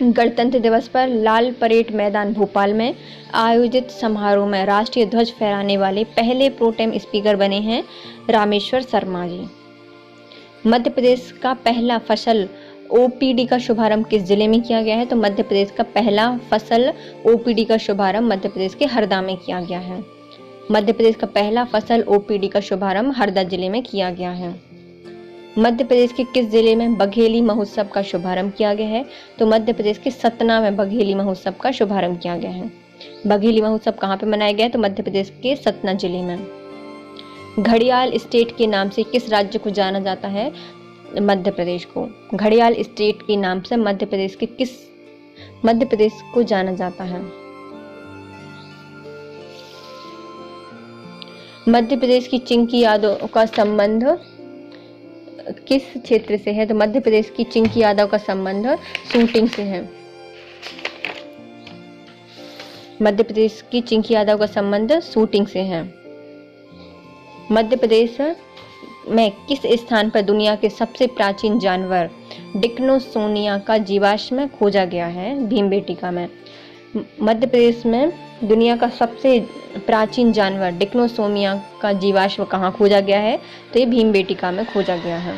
गणतंत्र दिवस पर लाल परेड मैदान भोपाल में आयोजित समारोह में राष्ट्रीय ध्वज फहराने वाले पहले प्रोटेम स्पीकर बने हैं रामेश्वर शर्मा जी। मध्य प्रदेश का पहला फसल ओपीडी का शुभारंभ किस जिले में किया गया है? तो मध्य प्रदेश का पहला फसल ओपीडी का शुभारंभ मध्य प्रदेश के हरदा में किया गया है। मध्य प्रदेश का पहला फसल ओपीडी का शुभारंभ हरदा जिले में किया गया है। मध्य प्रदेश के किस जिले में बघेली महोत्सव का शुभारंभ किया गया है? तो मध्य प्रदेश के सतना में बघेली महोत्सव का शुभारंभ किया गया है। बघेली महोत्सव कहाँ पे मनाया गया है? तो मध्य प्रदेश के सतना जिले में। घड़ियाल स्टेट के नाम से किस राज्य को जाना जाता है? मध्य प्रदेश को। घड़ियाल स्टेट के नाम से मध्य प्रदेश के किस मध्य प्रदेश को जाना जाता है? मध्य प्रदेश की चिंकी यादव का संबंध किस क्षेत्र से है? तो मध्य प्रदेश की चिंकी यादव का संबंध शूटिंग से है। मध्य प्रदेश की चिंकी यादव का संबंध शूटिंग से है। मध्य प्रदेश में किस स्थान पर दुनिया के सबसे प्राचीन जानवर डिक्नोसोमिया का जीवाश्म खोजा गया है? भीमबेटका में। मध्य प्रदेश में दुनिया का सबसे प्राचीन जानवर डिक्नोसोमिया का जीवाश्म कहाँ खोजा गया है? तो ये भीमबेटका में खोजा गया है।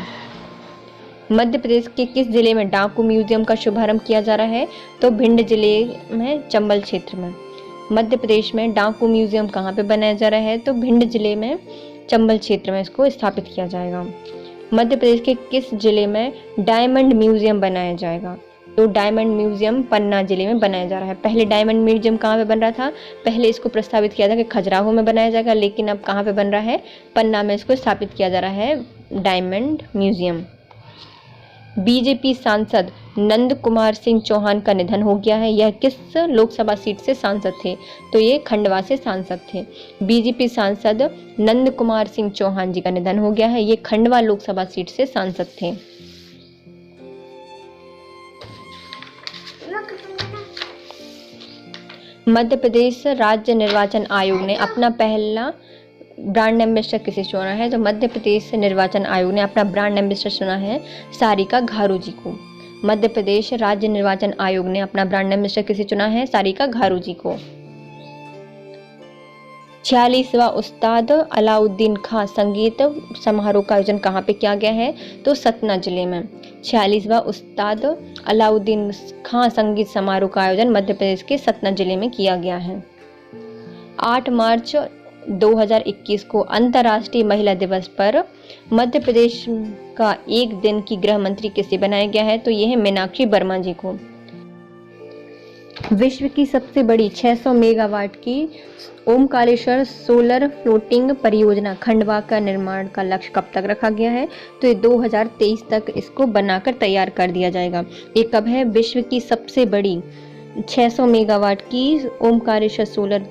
मध्य प्रदेश के किस जिले में डाकू म्यूजियम का शुभारंभ किया जा रहा है? तो भिंड जिले में चंबल क्षेत्र में। मध्य प्रदेश में डाकू म्यूजियम कहाँ पे बनाया जा रहा है? तो भिंड जिले में चंबल क्षेत्र में इसको स्थापित किया जाएगा। मध्य प्रदेश के किस जिले में डायमंड म्यूजियम बनाया जाएगा? तो डायमंड म्यूजियम पन्ना जिले में बनाया जा रहा है। पहले डायमंड म्यूजियम कहाँ पे बन रहा था? पहले इसको प्रस्तावित किया था कि खजुराहो में बनाया जाएगा, लेकिन अब कहाँ पे बन रहा है? पन्ना में इसको स्थापित किया जा रहा है डायमंड म्यूजियम। बीजेपी सांसद नंद कुमार सिंह चौहान का निधन हो गया है। यह किस लोकसभा सीट से सांसद थे? तो ये खंडवा से सांसद थे। बीजेपी सांसद नंद कुमार सिंह चौहान जी का निधन हो गया है। ये खंडवा लोकसभा सीट से सांसद थे। मध्य प्रदेश राज्य निर्वाचन आयोग ने अपना पहला ब्रांड एम्बेसडर किसे चुना है? तो मध्य प्रदेश निर्वाचन आयोग ने अपना ब्रांड एम्बेसडर चुना है सारिका घारू जी को। मध्य प्रदेश राज्य निर्वाचन आयोग ने अपना ब्रांड एम्बेसडर किसे चुना है? सारिका घारू जी को। 46वां उस्ताद अलाउद्दीन खां संगीत समारोह का आयोजन कहाँ पे किया गया है? तो सतना जिले में। 46वां उस्ताद अलाउद्दीन खां संगीत समारोह का आयोजन मध्य प्रदेश के सतना जिले में किया गया है। 8 मार्च 2021 को अंतर्राष्ट्रीय महिला दिवस पर मध्य प्रदेश का एक दिन की गृह मंत्री किसे बनाया गया है? तो यह है मीनाक्षी वर्मा जी को। विश्व की सबसे बड़ी 600 मेगावाट की ओमकारेश्वर सोलर फ्लोटिंग परियोजना खंडवा का निर्माण का लक्ष्य कब तक रखा गया है? तो ये 2023 तक इसको बनाकर तैयार कर दिया जाएगा। ये कब है? विश्व की सबसे बड़ी 600 मेगावाट की ओमकारेश्वर सोलर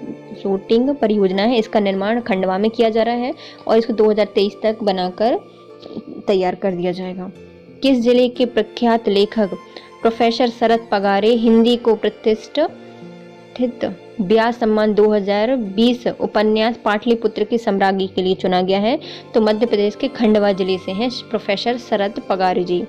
फ्लोटिंग परियोजना है। इसका निर्माण खंडवा में किया जा रहा है और इसको 2023 तक बनाकर तैयार कर दिया जाएगा। किस जिले के प्रख्यात लेखक प्रोफेसर शरद पगारे हिंदी को प्रतिष्ठित व्यास सम्मान 2020 उपन्यास पाटलिपुत्र की सम्राज्ञी के लिए चुना गया है? तो मध्य प्रदेश के खंडवा जिले से हैं प्रोफेसर शरद पगारे जी।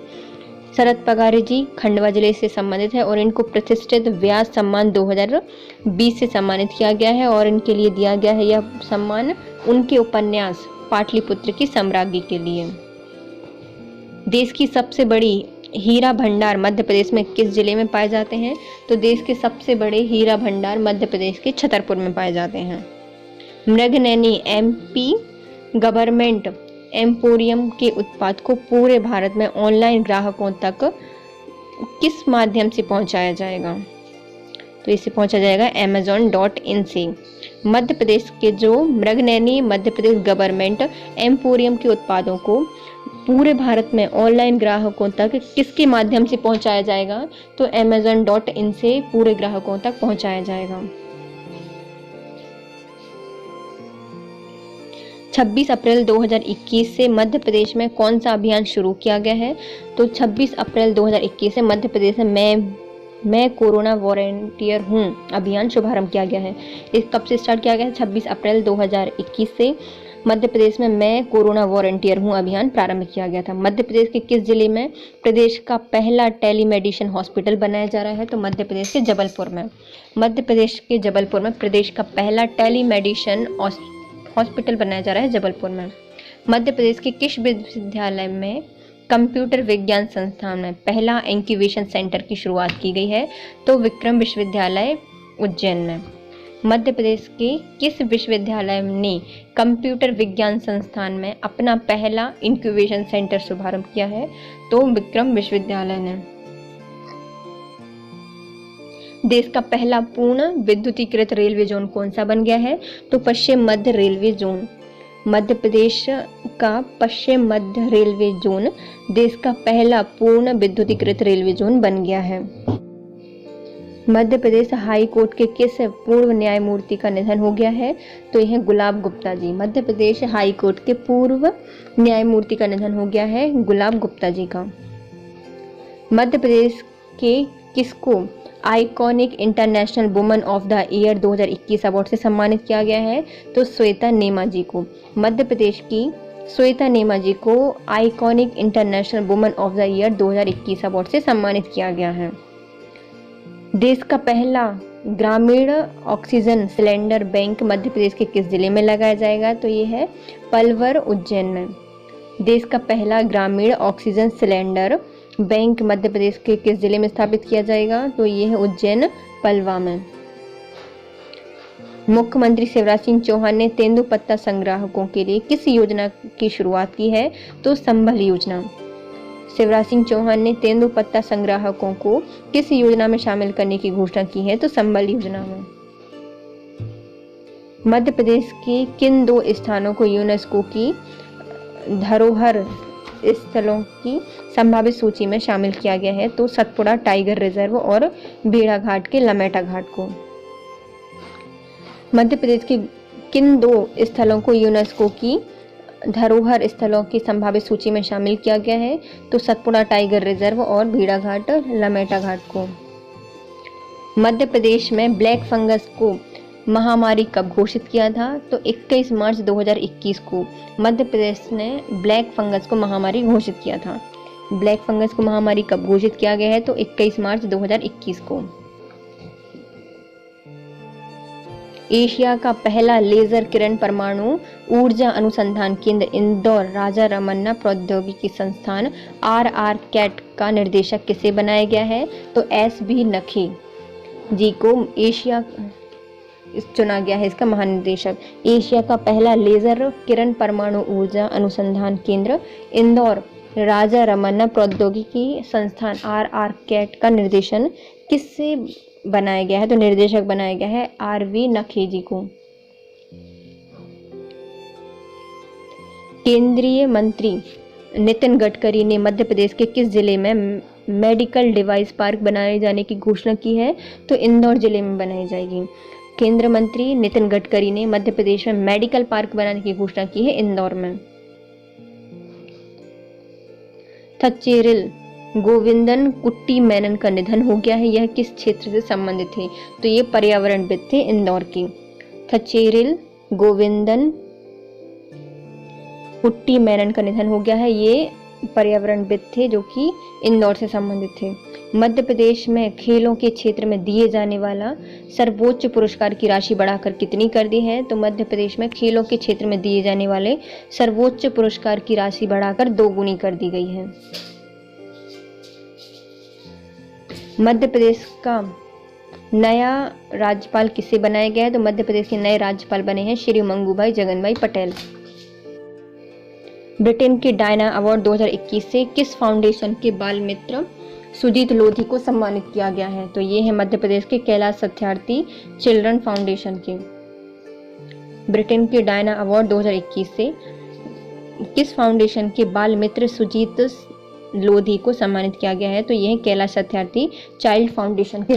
शरद पगारे जी खंडवा जिले से संबंधित है और इनको प्रतिष्ठित व्यास सम्मान 2020 से सम्मानित किया गया है और इनके लिए दिया गया है यह सम्मान उनके उपन्यास पाटलिपुत्र की सम्राज्ञी के लिए। देश की सबसे बड़ी हीरा भंडार मध्य प्रदेश में किस जिले में पाए जाते हैं? तो देश के सबसे बड़े हीरा भंडार मध्य प्रदेश के छतरपुर में पाए जाते हैं। मृगनैनी एमपी गवर्नमेंट एम्पोरियम के उत्पाद को पूरे भारत में ऑनलाइन ग्राहकों तक किस माध्यम से पहुंचाया जाएगा? तो इसे पहुंचा जाएगा amazon.in से। मध्य प्रदेश के जो मृगनैनी मध्य प्रदेश गवर्नमेंट एम्पोरियम के उत्पादों को पूरे भारत में ऑनलाइन ग्राहकों तक किसके माध्यम से पहुंचाया जाएगा? तो amazon.in से पूरे ग्राहकों तक पहुंचाया जाएगा। 26 अप्रैल 2021 से मध्य प्रदेश में कौन सा अभियान शुरू किया गया है? तो 26 अप्रैल 2021 से मध्य प्रदेश में मैं कोरोना वॉलंटियर हूँ अभियान शुभारंभ किया गया है। इस कब से स्टार्ट किया गया है? 26 अप्रैल 2021 से मध्य प्रदेश में मैं कोरोना वॉलंटियर हूँ अभियान प्रारंभ किया गया था। मध्य प्रदेश के किस जिले में प्रदेश का पहला टेलीमेडिसिन हॉस्पिटल बनाया जा रहा है? तो मध्य प्रदेश के जबलपुर में। मध्य प्रदेश के जबलपुर में प्रदेश का पहला टेलीमेडिसिन हॉस्पिटल बनाया जा रहा है जबलपुर में। मध्य प्रदेश के किस विश्वविद्यालय में कंप्यूटर विज्ञान संस्थान में पहला इंक्यूबेशन सेंटर की शुरुआत की गई है? तो विक्रम विश्वविद्यालय उज्जैन में। मध्य प्रदेश के किस विश्वविद्यालय ने कंप्यूटर विज्ञान संस्थान में अपना पहला इंक्यूबेशन सेंटर शुभारंभ किया है? तो विक्रम विश्वविद्यालय ने। देश का पहला पूर्ण विद्युतीकृत रेलवे जोन कौन सा बन गया है? तो पश्चिम मध्य रेलवे जोन। मध्य प्रदेश का पश्चिम मध्य रेलवे जोन देश का पहला पूर्ण विद्युतीकृत रेलवे जोन बन गया है। मध्य प्रदेश हाई कोर्ट के किस पूर्व न्यायमूर्ति का निधन हो गया है? तो यह गुलाब गुप्ता जी। मध्य प्रदेश हाई कोर्ट के पूर्व न्यायमूर्ति का निधन हो गया है गुलाब गुप्ता जी का। मध्य प्रदेश के किसको iconic international woman of the year 2021 award से सम्मानित किया गया है? तो श्वेता नेमा जी को। मध्य प्रदेश की श्वेता नेमा जी को iconic international woman of the year 2021 award से सम्मानित किया गया है। देश का पहला ग्रामीण ऑक्सीजन सिलेंडर बैंक मध्य प्रदेश के किस जिले में लगाया जाएगा? तो ये है पलवल उज्जैन में। देश का पहला ग्रामीण ऑक्सीजन सिलेंडर बैंक मध्य प्रदेश के किस जिले में स्थापित किया जाएगा? तो ये है उज्जैन पलवा में। मुख्यमंत्री शिवराज सिंह चौहान ने तेंदुपत्ता संग्राहकों के लिए किस योजना की शुरुआत की है? तो संबल योजना। शिवराज सिंह चौहान ने तेंदुपत्ता संग्राहकों को किस योजना में शामिल करने की घोषणा की है? तो संबल योजना में। मध्य प्रदेश के किन 2 स्थानों को यूनेस्को की धरोहर स्थलों की संभावित सूची में शामिल किया गया है? तो सतपुड़ा टाइगर रिजर्व और भेड़ाघाट के लमेटा घाट को। मध्य प्रदेश के किन 2 स्थलों को यूनेस्को की धरोहर स्थलों की संभावित सूची में शामिल किया गया है? तो सतपुड़ा टाइगर रिजर्व और भेड़ाघाट लमेटा घाट को। मध्य प्रदेश में ब्लैक फंगस को महामारी कब घोषित किया था? तो 21 मार्च 2021 को मध्य प्रदेश ने ब्लैक फंगस को महामारी घोषित किया था। ब्लैक फंगस को महामारी कब घोषित किया गया है? तो 21 मार्च 2021 को। एशिया का पहला लेजर किरण परमाणु ऊर्जा अनुसंधान केंद्र इंदौर राजा रमन्ना प्रौद्योगिकी संस्थान RRCAT का निर्देशक किसे बनाया गया है? तो SB नखी जी को एशिया चुना गया है इसका महानिदेशक। एशिया का पहला लेजर किरण परमाणु ऊर्जा अनुसंधान केंद्र इंदौर राजा रमन्ना प्रौद्योगिकी संस्थान RRCAT का निर्देशन किससे बनाया गया है? तो निर्देशक बनाया गया है RV नखी जी को। केंद्रीय मंत्री नितिन गडकरी ने मध्य प्रदेश के किस जिले में मेडिकल डिवाइस पार्क बनाए जाने की घोषणा की है? तो इंदौर जिले में बनाई जाएगी। केंद्रीय मंत्री नितिन गडकरी ने मध्य प्रदेश में मेडिकल पार्क बनाने की घोषणा की है इंदौर में। थचेरिल गोविंदन कुट्टी मेनन का निधन हो गया है, यह किस क्षेत्र से संबंधित थे? तो ये पर्यावरणविद थे इंदौर के। थचेरिल गोविंदन कुट्टी मेनन का निधन हो गया है, ये पर्यावरणविद थे जो कि इंदौर से संबंधित थे। मध्य प्रदेश में खेलों के क्षेत्र में दिए जाने वाला सर्वोच्च पुरस्कार की राशि बढ़ाकर कितनी कर दी है? तो मध्य प्रदेश में खेलों के क्षेत्र में दिए जाने वाले सर्वोच्च पुरस्कार की राशि बढ़ाकर 2 गुनी कर दी गई है। मध्य प्रदेश का नया राज्यपाल किसे बनाया गया है? तो मध्य प्रदेश के नए राज्यपाल बने हैं श्री मंगूभाई जगनभाई पटेल। ब्रिटेन के डायना अवार्ड 2021 से किस फाउंडेशन के बाल मित्र सुजीत लोधी को सम्मानित किया गया है? तो ये है मध्य प्रदेश के कैलाश सत्यार्थी चिल्ड्रन फाउंडेशन के। ब्रिटेन के डायना अवार्ड 2021 से किस फाउंडेशन के बाल मित्र सुजीत लोधी को सम्मानित किया गया है? तो यह कैलाश सत्यार्थी चाइल्ड फाउंडेशन के।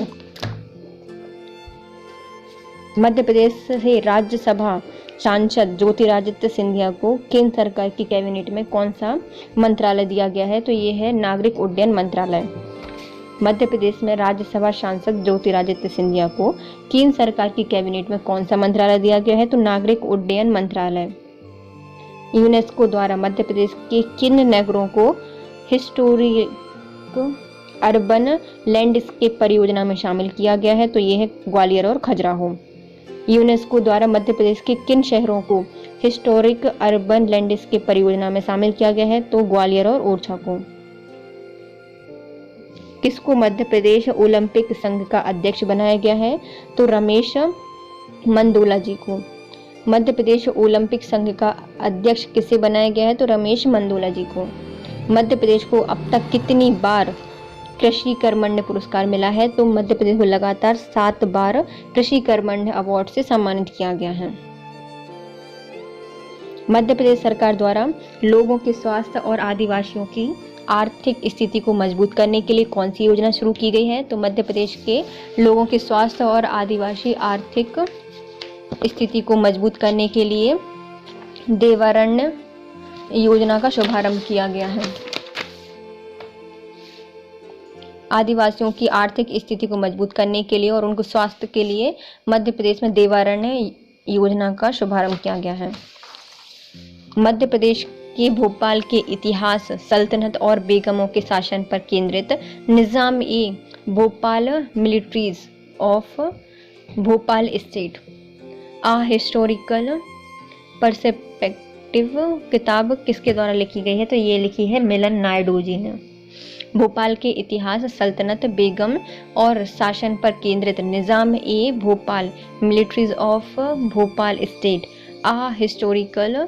मध्य प्रदेश से राज्यसभा सांसद ज्योतिरादित्य सिंधिया को केंद्र सरकार की कैबिनेट में कौन सा मंत्रालय दिया गया है? तो ये है नागरिक उड्डयन मंत्रालय। मध्य प्रदेश में राज्यसभा सांसद ज्योतिरादित्य सिंधिया को केंद्र सरकार की कैबिनेट में कौन सा मंत्रालय दिया गया है? तो नागरिक उड्डयन मंत्रालय। यूनेस्को द्वारा मध्य प्रदेश के किन नगरों को हिस्टोरिक अर्बन लैंडस्केप परियोजना में शामिल किया गया है? तो ये है ग्वालियर और खजुराहो। यूनेस्को द्वारा मध्य प्रदेश के किन शहरों को हिस्टोरिक अर्बन लैंडस्केप परियोजना में शामिल किया गया है? तो ग्वालियर और ओरछा को। किसको मध्य प्रदेश ओलंपिक संघ का अध्यक्ष बनाया गया है? तो रमेश मंदोला जी को। मध्य प्रदेश ओलंपिक संघ का अध्यक्ष किसे बनाया गया है? तो रमेश मंदोला जी को। मध्य प्रदेश को अब तक कितनी बार कृषि कर्मण्य पुरस्कार मिला है? तो मध्य प्रदेश को लगातार 7 बार कृषि कर्मण्य अवार्ड से सम्मानित किया गया है। मध्य प्रदेश सरकार द्वारा लोगों के स्वास्थ्य और आदिवासियों की आर्थिक स्थिति को मजबूत करने के लिए कौन सी योजना शुरू की गई है? तो मध्य प्रदेश के लोगों के स्वास्थ्य और आदिवासी आर्थिक स्थिति को मजबूत करने के लिए देवारण्य योजना का शुभारंभ किया गया है। आदिवासियों की आर्थिक स्थिति को मजबूत करने के लिए और उनको स्वास्थ्य के लिए मध्य प्रदेश में देवारण्य योजना का शुभारंभ किया गया है। मध्य प्रदेश के भोपाल के इतिहास, सल्तनत और बेगमों के शासन पर केंद्रित Nizam-e-Bhopal militaries of Bhopal state a historical perspective किताब किसके द्वारा लिखी गई है? तो ये लिखी है मिलन नायडू जी ने। भोपाल के इतिहास, सल्तनत, बेगम और शासन पर केंद्रित। Nizam e Bhopal, militaries of Bhopal state, a historical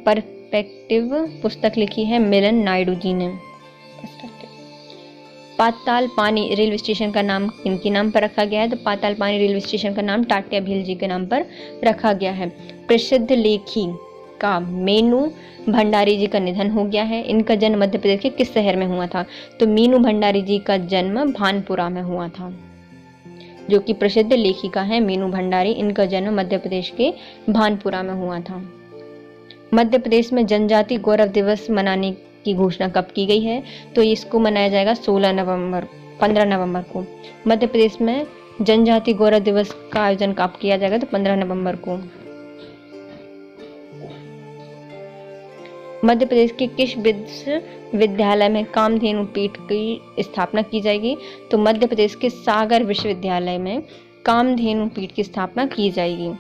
perspective पुस्तक लिखी है मिलन नायडू जी ने। पाताल पानी रेलवे स्टेशन का नाम किनके नाम पर रखा गया है? तो पाताल पानी रेलवे स्टेशन का नाम टाट्या भील जी के नाम पर रखा गया है। प्रसिद्ध लेखी का मीनू भंडारी जी का निधन हो गया है। इनका जन्म मध्य प्रदेश के किस शहर में हुआ था? तो मीनू भंडारी जी का जन्म भानपुरा में हुआ था। जो कि प्रसिद्ध लेखिका है मीनू भंडारी, इनका जन्म मध्य प्रदेश के भानपुरा में हुआ था। मध्य प्रदेश में जनजाति गौरव दिवस मनाने की घोषणा कब की गई है? तो इसको मनाया जाएगा 15 नवंबर को। मध्य प्रदेश में जनजाति गौरव दिवस का आयोजन कब किया जाएगा? तो 15 नवंबर को। मध्य प्रदेश के किस विश्वविद्यालय में कामधेनु पीठ की स्थापना की जाएगी? तो मध्य प्रदेश के सागर विश्वविद्यालय में कामधेनु पीठ की स्थापना की जाएगी।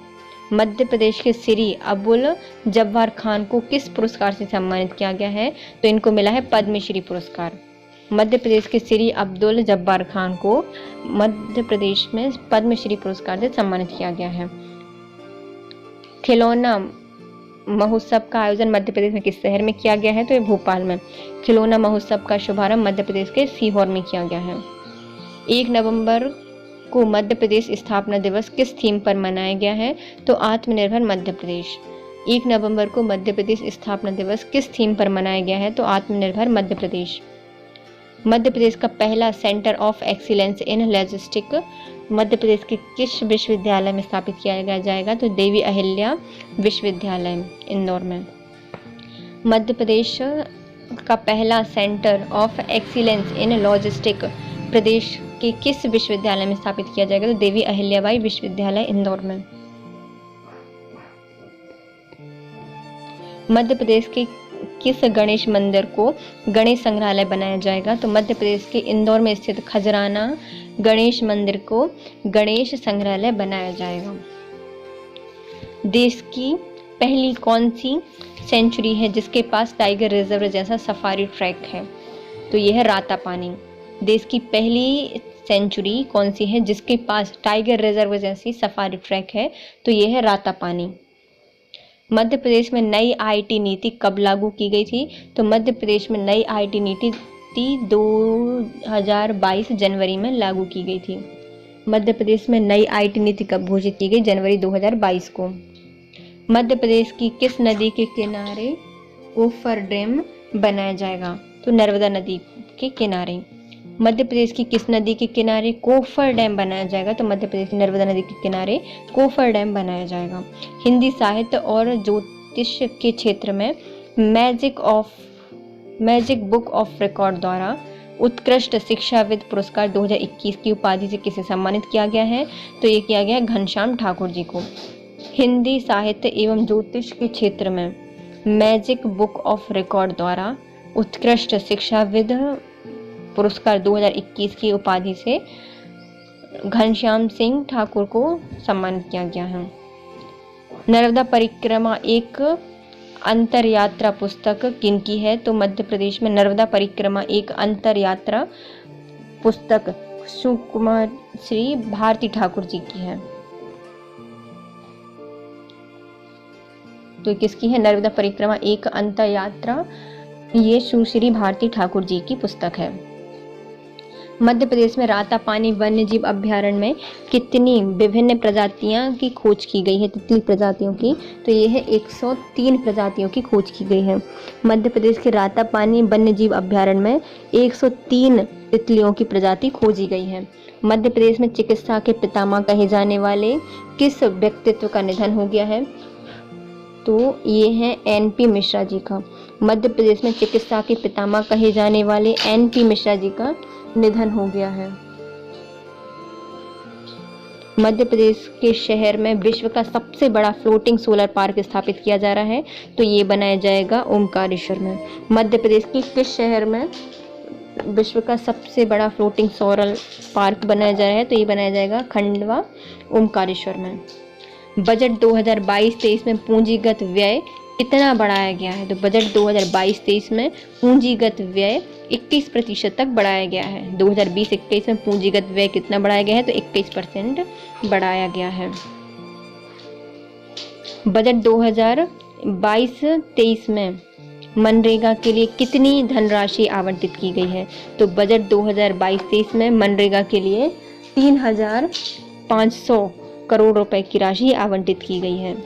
मध्य प्रदेश के श्री अबुल जब्बार खान को किस पुरस्कार से सम्मानित किया गया है? तो इनको मिला है पद्मश्री पुरस्कार। मध्य प्रदेश के श्री अब्दुल जब्बार खान को मध्य प्रदेश में पद्मश्री पुरस्कार से सम्मानित किया गया है। खिलौना महोत्सव का आयोजन मध्य प्रदेश में किस शहर में किया गया है? तो ये भोपाल में। खिलौना महोत्सव का शुभारंभ मध्य प्रदेश के सीहोर में किया गया है। 1 नवंबर को मध्य प्रदेश स्थापना दिवस किस थीम पर मनाया गया है? तो आत्मनिर्भर मध्य प्रदेश। 1 नवंबर को मध्य प्रदेश स्थापना दिवस किस थीम पर मनाया गया है? तो आत्मनिर्भर मध्य प्रदेश। मध्य प्रदेश का पहला centre of excellence in logistic Madhya Pradesh के किस विश्वविद्यालय में स्थापित किया जाएगा? तो देवी अहिल्या विश्वविद्यालय इंदौर में। मध्य प्रदेश का पहला centre of excellence in logistic Pradesh के किस विश्वविद्यालय में स्थापित किया जाएगा? तो देवी अहिल्याबाई विश्वविद्यालय इंदौर में। मध्य प्रदेश के किस गणेश मंदिर को गणेश संग्रहालय बनाया जाएगा? तो मध्य प्रदेश के इंदौर में स्थित खजराना गणेश मंदिर को गणेश संग्रहालय बनाया जाएगा। देश की पहली कौन सी सेंचुरी है जिसके पास टाइगर रिजर्व जैसा सफारी ट्रैक है? तो यह है रातापानी। देश की पहली सेंचुरी कौन सी है जिसके पास टाइगर रिजर्व जैसी सफारी ट्रैक है? तो यह है रातापानी। मध्य प्रदेश में नई आईटी नीति कब लागू की गई थी? तो मध्य प्रदेश में नई आईटी नीति 2022 जनवरी में लागू की गई थी। मध्य प्रदेश में नई आईटी नीति कब घोषित की गई? जनवरी 2022 को। मध्य प्रदेश की किस नदी के किनारे कोफर डैम बनाया जाएगा? तो नर्मदा नदी के किनारे। मध्य प्रदेश की किस नदी के किनारे कोफर डैम बनाया जाएगा? तो मध्य प्रदेश की नर्मदा नदी के किनारे कोफर डैम बनाया जाएगा। हिंदी साहित्य और ज्योतिष के क्षेत्र में मैजिक बुक ऑफ रिकॉर्ड द्वारा उत्कृष्ट शिक्षाविद पुरस्कार 2021 की उपाधि से किसे सम्मानित किया गया है? तो ये किया गया घनश्याम ठाकुर जी को। हिंदी साहित्य एवं ज्योतिष के क्षेत्र में मैजिक बुक ऑफ रिकॉर्ड द्वारा उत्कृष्ट शिक्षाविद पुरस्कार 2021 की उपाधि से घनश्याम सिंह ठाकुर को सम्मानित किया गया है। नर्मदा परिक्रमा एक अंतरयात्रा पुस्तक किनकी है? तो मध्य प्रदेश में नर्मदा परिक्रमा एक अंतरयात्रा पुस्तक सुकुमार श्री भारती ठाकुर जी की है। तो किसकी है नर्मदा परिक्रमा एक अंतरयात्रा? ये सुश्री भारती ठाकुर जी की पुस्तक है। मध्य प्रदेश में रातापानी वन्य जीव अभ्यारण्य में कितनी विभिन्न प्रजातियां की खोज की गई है? तितली प्रजातियों की। तो ये है 103 प्रजातियों की खोज की गई है। मध्य प्रदेश के रातापानी वन्य जीव अभ्यारण्य में 103 तितलियों की प्रजाति खोजी गई है। मध्य प्रदेश में चिकित्सा के पितामह कहे जाने वाले किस व्यक्तित्व का निधन हो गया है? तो ये है NP मिश्रा जी का। मध्य प्रदेश में चिकित्सा के पितामह कहे जाने वाले NP मिश्रा जी का निधन हो गया है। मध्य प्रदेश के शहर में विश्व का सबसे बड़ा फ्लोटिंग सोलर पार्क स्थापित किया जा रहा है। तो ये बनाया जाएगा ओमकारेश्वर में। मध्य प्रदेश के किस शहर में विश्व का सबसे बड़ा फ्लोटिंग सोलर पार्क बनाया जा रहा है? तो ये बनाया जाएगा खंडवा ओमकारेश्वर में। बजट 2022-23 में पूंजीगत व्यय कितना बढ़ाया गया है? तो बजट 2022-23 में पूंजीगत व्यय 21% तक बढ़ाया गया है। 2020-21 में पूंजीगत व्यय कितना बढ़ाया गया है? तो 21% बढ़ाया गया है। बजट 2022-23 में मनरेगा के लिए कितनी धनराशि आवंटित की गई है? तो बजट 2022-23 में मनरेगा के लिए 3,500 करोड़ रुपए की राशि आवंटित की गई है।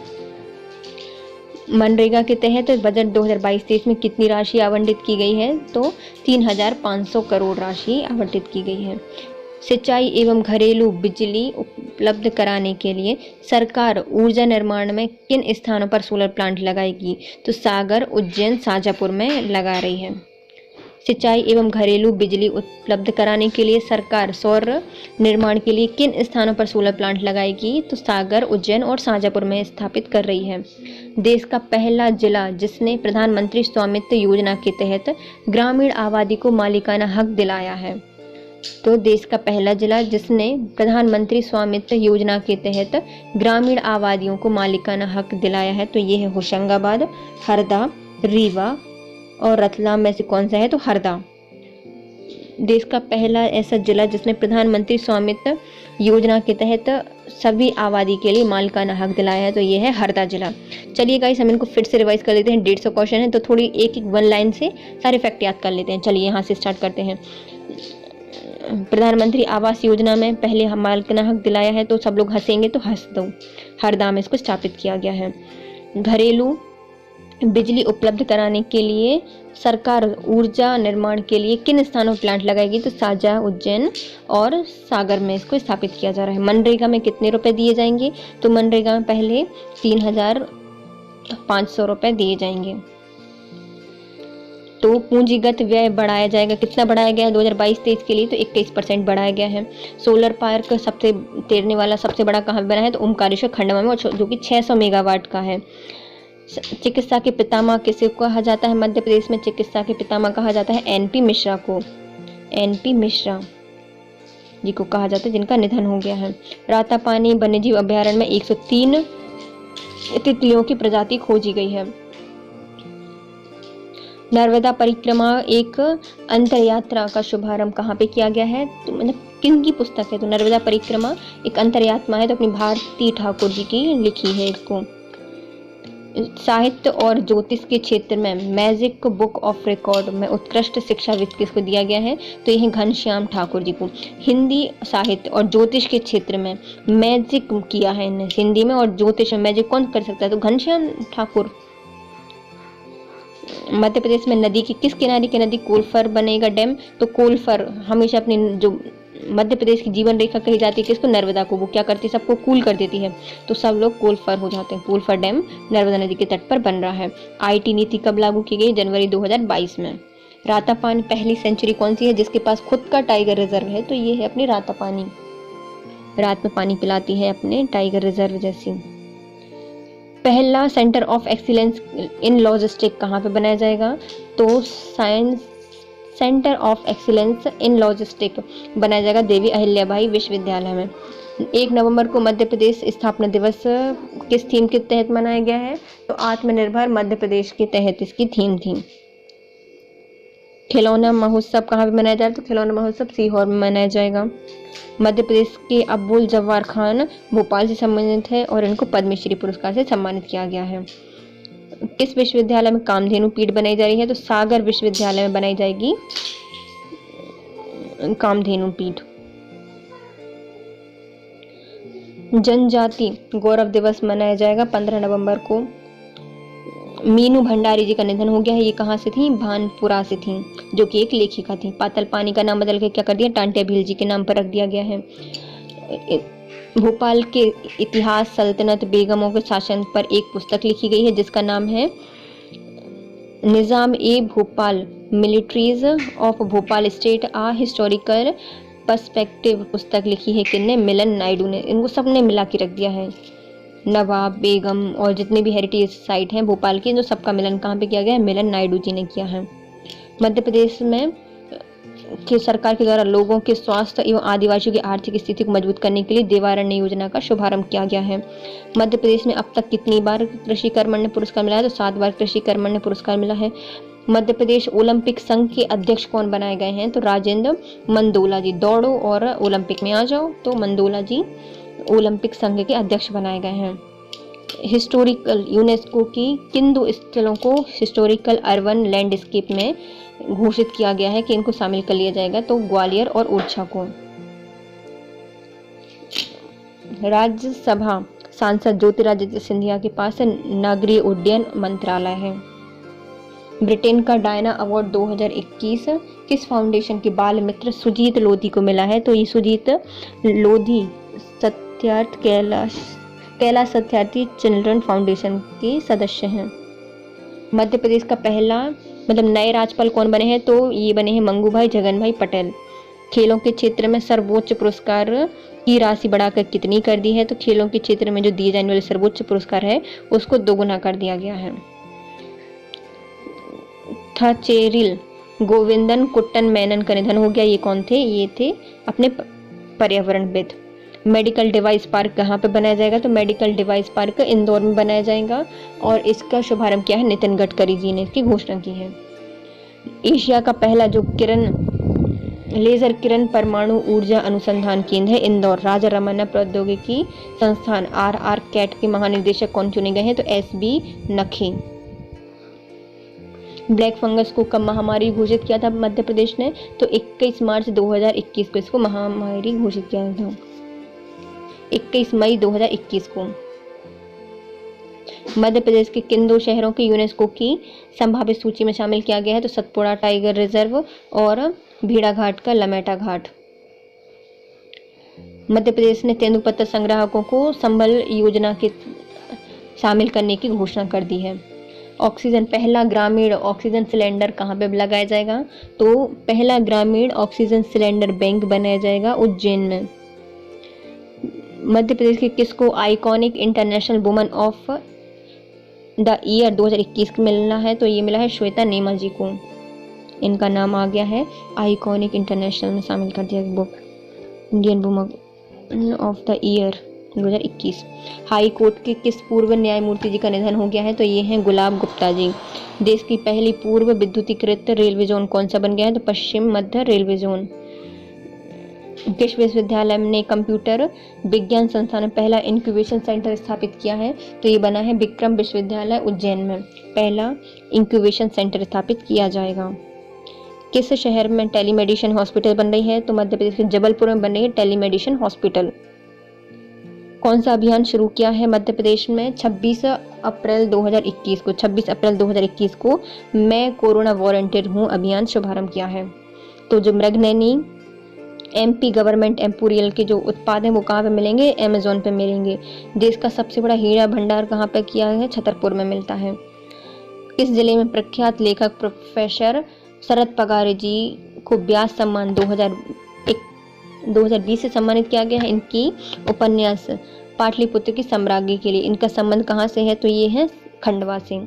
मनरेगा के तहत बजट 2022-23 में कितनी राशि आवंटित की गई है? तो 3,500 करोड़ राशि आवंटित की गई है। सिंचाई एवं घरेलू बिजली उपलब्ध कराने के लिए सरकार ऊर्जा निर्माण में किन स्थानों पर सोलर प्लांट लगाएगी? तो सागर, उज्जैन, शाजापुर में लगा रही है। सिंचाई एवं घरेलू बिजली उपलब्ध कराने के लिए सरकार सौर निर्माण के लिए किन स्थानों पर सोलर प्लांट लगाएगी? तो सागर, उज्जैन और शाजापुर में स्थापित कर रही है। देश का पहला जिला जिसने प्रधानमंत्री स्वामित्व योजना के तहत ग्रामीण आबादी को मालिकाना हक दिलाया है। तो देश का पहला जिला जिसने प्रधानमंत्री स्वामित्व योजना के तहत ग्रामीण आबादियों को मालिकाना हक दिलाया है, तो ये है होशंगाबाद, हरदा, रीवा और रतलाम में से कौन सा है? तो हरदा। देश का पहला ऐसा जिला जिसने प्रधानमंत्री स्वामित्व योजना के तहत सभी आबादी के लिए मालिकाना हक दिलाया है, तो ये है हरदा जिला। चलिए गाइस, हम इनको फिर से रिवाइज कर लेते हैं। 150 क्वेश्चन है, तो थोड़ी एक वन लाइन से सारे फैक्ट याद कर लेते हैं। चलिए यहाँ से स्टार्ट करते हैं। प्रधानमंत्री आवास योजना में पहले मालिकाना हक दिलाया है, तो सब लोग हंसेंगे तो हंस दो। हरदा में इसको स्थापित किया गया है। घरेलू बिजली उपलब्ध कराने के लिए सरकार ऊर्जा निर्माण के लिए किन स्थानों पर प्लांट लगाएगी? तो साजा, उज्जैन और सागर में इसको स्थापित किया जा रहा है। मनरेगा में कितने रुपए दिए जाएंगे? तो मनरेगा में पहले 3,500 रुपए दिए जाएंगे। तो पूंजीगत व्यय बढ़ाया जाएगा। कितना बढ़ाया गया है 2022-23 के लिए? तो 21% बढ़ाया गया है। सोलर पार्क सबसे तैरने वाला सबसे बड़ा कहाँ पे बना है? तो ओमकारेश्वर खंडवा में, जो कि 600 मेगावाट का है। चिकित्सा के पितामह किसे कहा जाता है? मध्य प्रदेश में चिकित्सा के पितामह कहा जाता है एनपी मिश्रा को। एनपी मिश्रा जी को कहा जाता है, जिनका निधन हो गया है। रातापानी वन्यजीव अभयारण्य में 103 तितलियों की प्रजाति खोजी गई है। नर्मदा परिक्रमा एक अंतर यात्रा का शुभारंभ कहाँ पे किया गया है? तो मतलब किन की पुस्तक है? तो नर्मदा परिक्रमा एक अंतर यात्रा है, तो अपनी भारती ठाकुर जी की लिखी है इसको। साहित्य और ज्योतिष के क्षेत्र में मैजिक बुक ऑफ रिकॉर्ड में उत्कृष्ट शिक्षाविद किसको दिया गया है? तो यह घनश्याम ठाकुर जी को। हिंदी साहित्य और ज्योतिष के क्षेत्र में मैजिक किया है इन्हें, हिंदी में और ज्योतिष में मैजिक कौन कर सकता है? तो घनश्याम ठाकुर। मध्य प्रदेश में नदी की किस किनारे की नदी कोलफर बनेगा डैम? तो कोलफर हमेशा अपनी जो मध्य प्रदेश की जीवन रेखा कही जाती है किसको? नर्मदा को। वो क्या करती है? सबको कूल कर देती है, तो सब लोग कोलफर हो जाते हैं। कोलफर डैम नर्मदा नदी के तट पर बन रहा है। आईटी नीति कब लागू की गई? जनवरी 2022 में। रातापानी पहली सेंचुरी कौन सी है जिसके पास खुद का टाइगर रिजर्व है? तो ये है अपनी रातापानी। रात में पानी पिलाती है अपने टाइगर रिजर्व जैसी। पहला centre of excellence in logistic कहाँ पे बनाया जाएगा? तो science centre of excellence in logistic बनाया जाएगा देवी अहिल्याबाई विश्वविद्यालय में। 1 नवंबर को मध्य प्रदेश स्थापना दिवस किस थीम के तहत मनाया गया है? तो आत्मनिर्भर मध्य प्रदेश के तहत इसकी थीम थी। खिलौना महोत्सव कहाँ पे मनाया जाएगा? तो खिलौना महोत्सव सीहोर में मनाया जाएगा। मध्य प्रदेश के अब्दुल जब्बार खान भोपाल से संबंधित है और इनको पद्मश्री पुरस्कार से सम्मानित किया गया है। किस विश्वविद्यालय में कामधेनु पीठ बनाई जा रही है? तो सागर विश्वविद्यालय में बनाई जाएगी कामधेनु पीठ। जनजाति गौरव दिवस मनाया जाएगा 15 नवंबर को। मीनू भंडारी जी का निधन हो गया है। ये कहाँ से थी? भानपुरा से थी, जो कि एक लेखिका थी। पातल पानी का नाम बदल के क्या कर दिया? टांटिया भील जी के नाम पर रख दिया गया है। भोपाल के इतिहास सल्तनत बेगमों के शासन पर एक पुस्तक लिखी गई है जिसका नाम है Nizam e Bhopal, militaries of Bhopal state a historical perspective. पुस्तक लिखी है किसने? मिलन नायडू ने। इनको सबने मिला के रख दिया है। नवाब, बेगम और जितने भी हेरिटेज साइट हैं भोपाल की, जो सबका मिलन कहाँ पे किया गया है? मिलन नायडू जी ने किया है। मध्य प्रदेश में कि सरकार के द्वारा लोगों के स्वास्थ्य एवं आदिवासियों की आर्थिक स्थिति को मजबूत करने के लिए देवारण्य योजना का शुभारंभ किया गया है। मध्य प्रदेश में अब तक कितनी बार कृषि कर्मण्य पुरस्कार मिला है? तो 7 बार कृषि कर्मण्य पुरस्कार मिला है। मध्य प्रदेश ओलंपिक संघ के अध्यक्ष कौन बनाए गए हैं? तो राजेंद्र मंडोला जी। दौड़ो और ओलंपिक में आ जाओ, तो मंडोला जी ओलंपिक संघ के अध्यक्ष बनाए गए हैं। हिस्टोरिकल यूनेस्को की किन 2 स्थलों को हिस्टोरिकल अर्बन लैंडस्केप में घोषित किया गया है कि इनको शामिल कर लिया जाएगा? तो ग्वालियर और ओरछा को। राज्यसभा सांसद ज्योतिरादित्य सिंधिया के पास नागरिक उड्डयन मंत्रालय है। ब्रिटेन का डायना अवार्ड 2021 किस फाउंडेशन के बाल मित्र सुजीत लोधी को मिला है? तो ये सुजीत लोधी सत्यार्थ कैलाश सत्यार्थी चिल्ड्रन फाउंडेशन के सदस्य हैं। मध्य प्रदेश का पहला नए राज्यपाल कौन बने हैं? तो ये बने हैं मंगूभाई जगन पटेल। खेलों के क्षेत्र में सर्वोच्च पुरस्कार की राशि बढ़ाकर कितनी कर दी है? तो खेलों के क्षेत्र में जो दिए जाने वाले सर्वोच्च पुरस्कार है उसको 2 गुना कर दिया गया है। थचेरिल गोविंदन कुट्टन मेनन का निधन हो गया। ये कौन थे? ये थे अपने पर्यावरणविद। मेडिकल डिवाइस पार्क कहाँ पे बनाया जाएगा? तो मेडिकल डिवाइस पार्क इंदौर में बनाया जाएगा और इसका शुभारंभ किया है नितिन गडकरी जी ने इसकी घोषणा की है। एशिया का पहला जो लेजर किरण परमाणु ऊर्जा अनुसंधान केंद्र है इंदौर। राजा रमन्ना प्रौद्योगिकी संस्थान RR कैट के महानिदेशक कौन चुने गए हैं? तो SB नखे। ब्लैक फंगस को कब महामारी घोषित किया था मध्य प्रदेश ने? तो 21 मार्च 2021 को इसको महामारी घोषित किया था। 21 मई 2021 को। मध्य प्रदेश के किन 2 शहरों की यूनेस्को की संभावित सूची में शामिल किया गया है? तो सतपुड़ा टाइगर रिजर्व और भेड़ाघाट का लमेटा घाट। मध्य प्रदेश ने तेंदुपत्ता संग्राहकों को संबल योजना के शामिल करने की घोषणा कर दी है। ऑक्सीजन पहला ग्रामीण ऑक्सीजन सिलेंडर कहाँ पे लगाया जाएगा? तो पहला ग्रामीण ऑक्सीजन सिलेंडर बैंक बनाया जाएगा उज्जैन में। मध्य प्रदेश के किसको iconic international woman of the year 2021 को मिलना है? तो ये मिला है श्वेता नेमा जी को। इनका नाम आ गया है आइकॉनिक इंटरनेशनल में शामिल कर दिया book Indian woman of the year 2021। High court के किस पूर्व न्यायमूर्ति जी का निधन हो गया है? तो ये हैं गुलाब गुप्ता जी। देश की पहली पूर्व विद्युतीकृत रेलवे जोन कौन सा बन गया है? तो पश्चिम मध्य रेलवे जोन। किस विश्वविद्यालय ने कंप्यूटर विज्ञान संस्थान में पहला इंक्यूबेशन सेंटर स्थापित किया है? तो ये बना है विक्रम विश्वविद्यालय उज्जैन में पहला इंक्यूबेशन सेंटर स्थापित किया जाएगा। किस शहर में टेलीमेडिसिन हॉस्पिटल बन रही है? तो मध्य प्रदेश के जबलपुर में बन रही है टेलीमेडिसिन हॉस्पिटल। कौन सा अभियान शुरू किया है मध्य प्रदेश में 26 अप्रैल 2021 को? 26 अप्रैल 2021 को मैं कोरोना वॉलंटियर हूँ अभियान शुभारंभ किया है। तो जो मृगनैनी MP गवर्नमेंट एम्पोरियल के जो उत्पाद हैं वो कहाँ पे मिलेंगे? अमेजोन पे मिलेंगे। देश का सबसे बड़ा हीरा भंडार कहाँ पे किया है? छतरपुर में मिलता है। किस जिले में प्रख्यात लेखक प्रोफेसर शरद पगारे जी को व्यास सम्मान 2020 से सम्मानित किया गया है? इनकी उपन्यास पाटलिपुत्र की सम्राज्ञी के लिए। इनका संबंध कहाँ से है? तो ये है खंडवा से।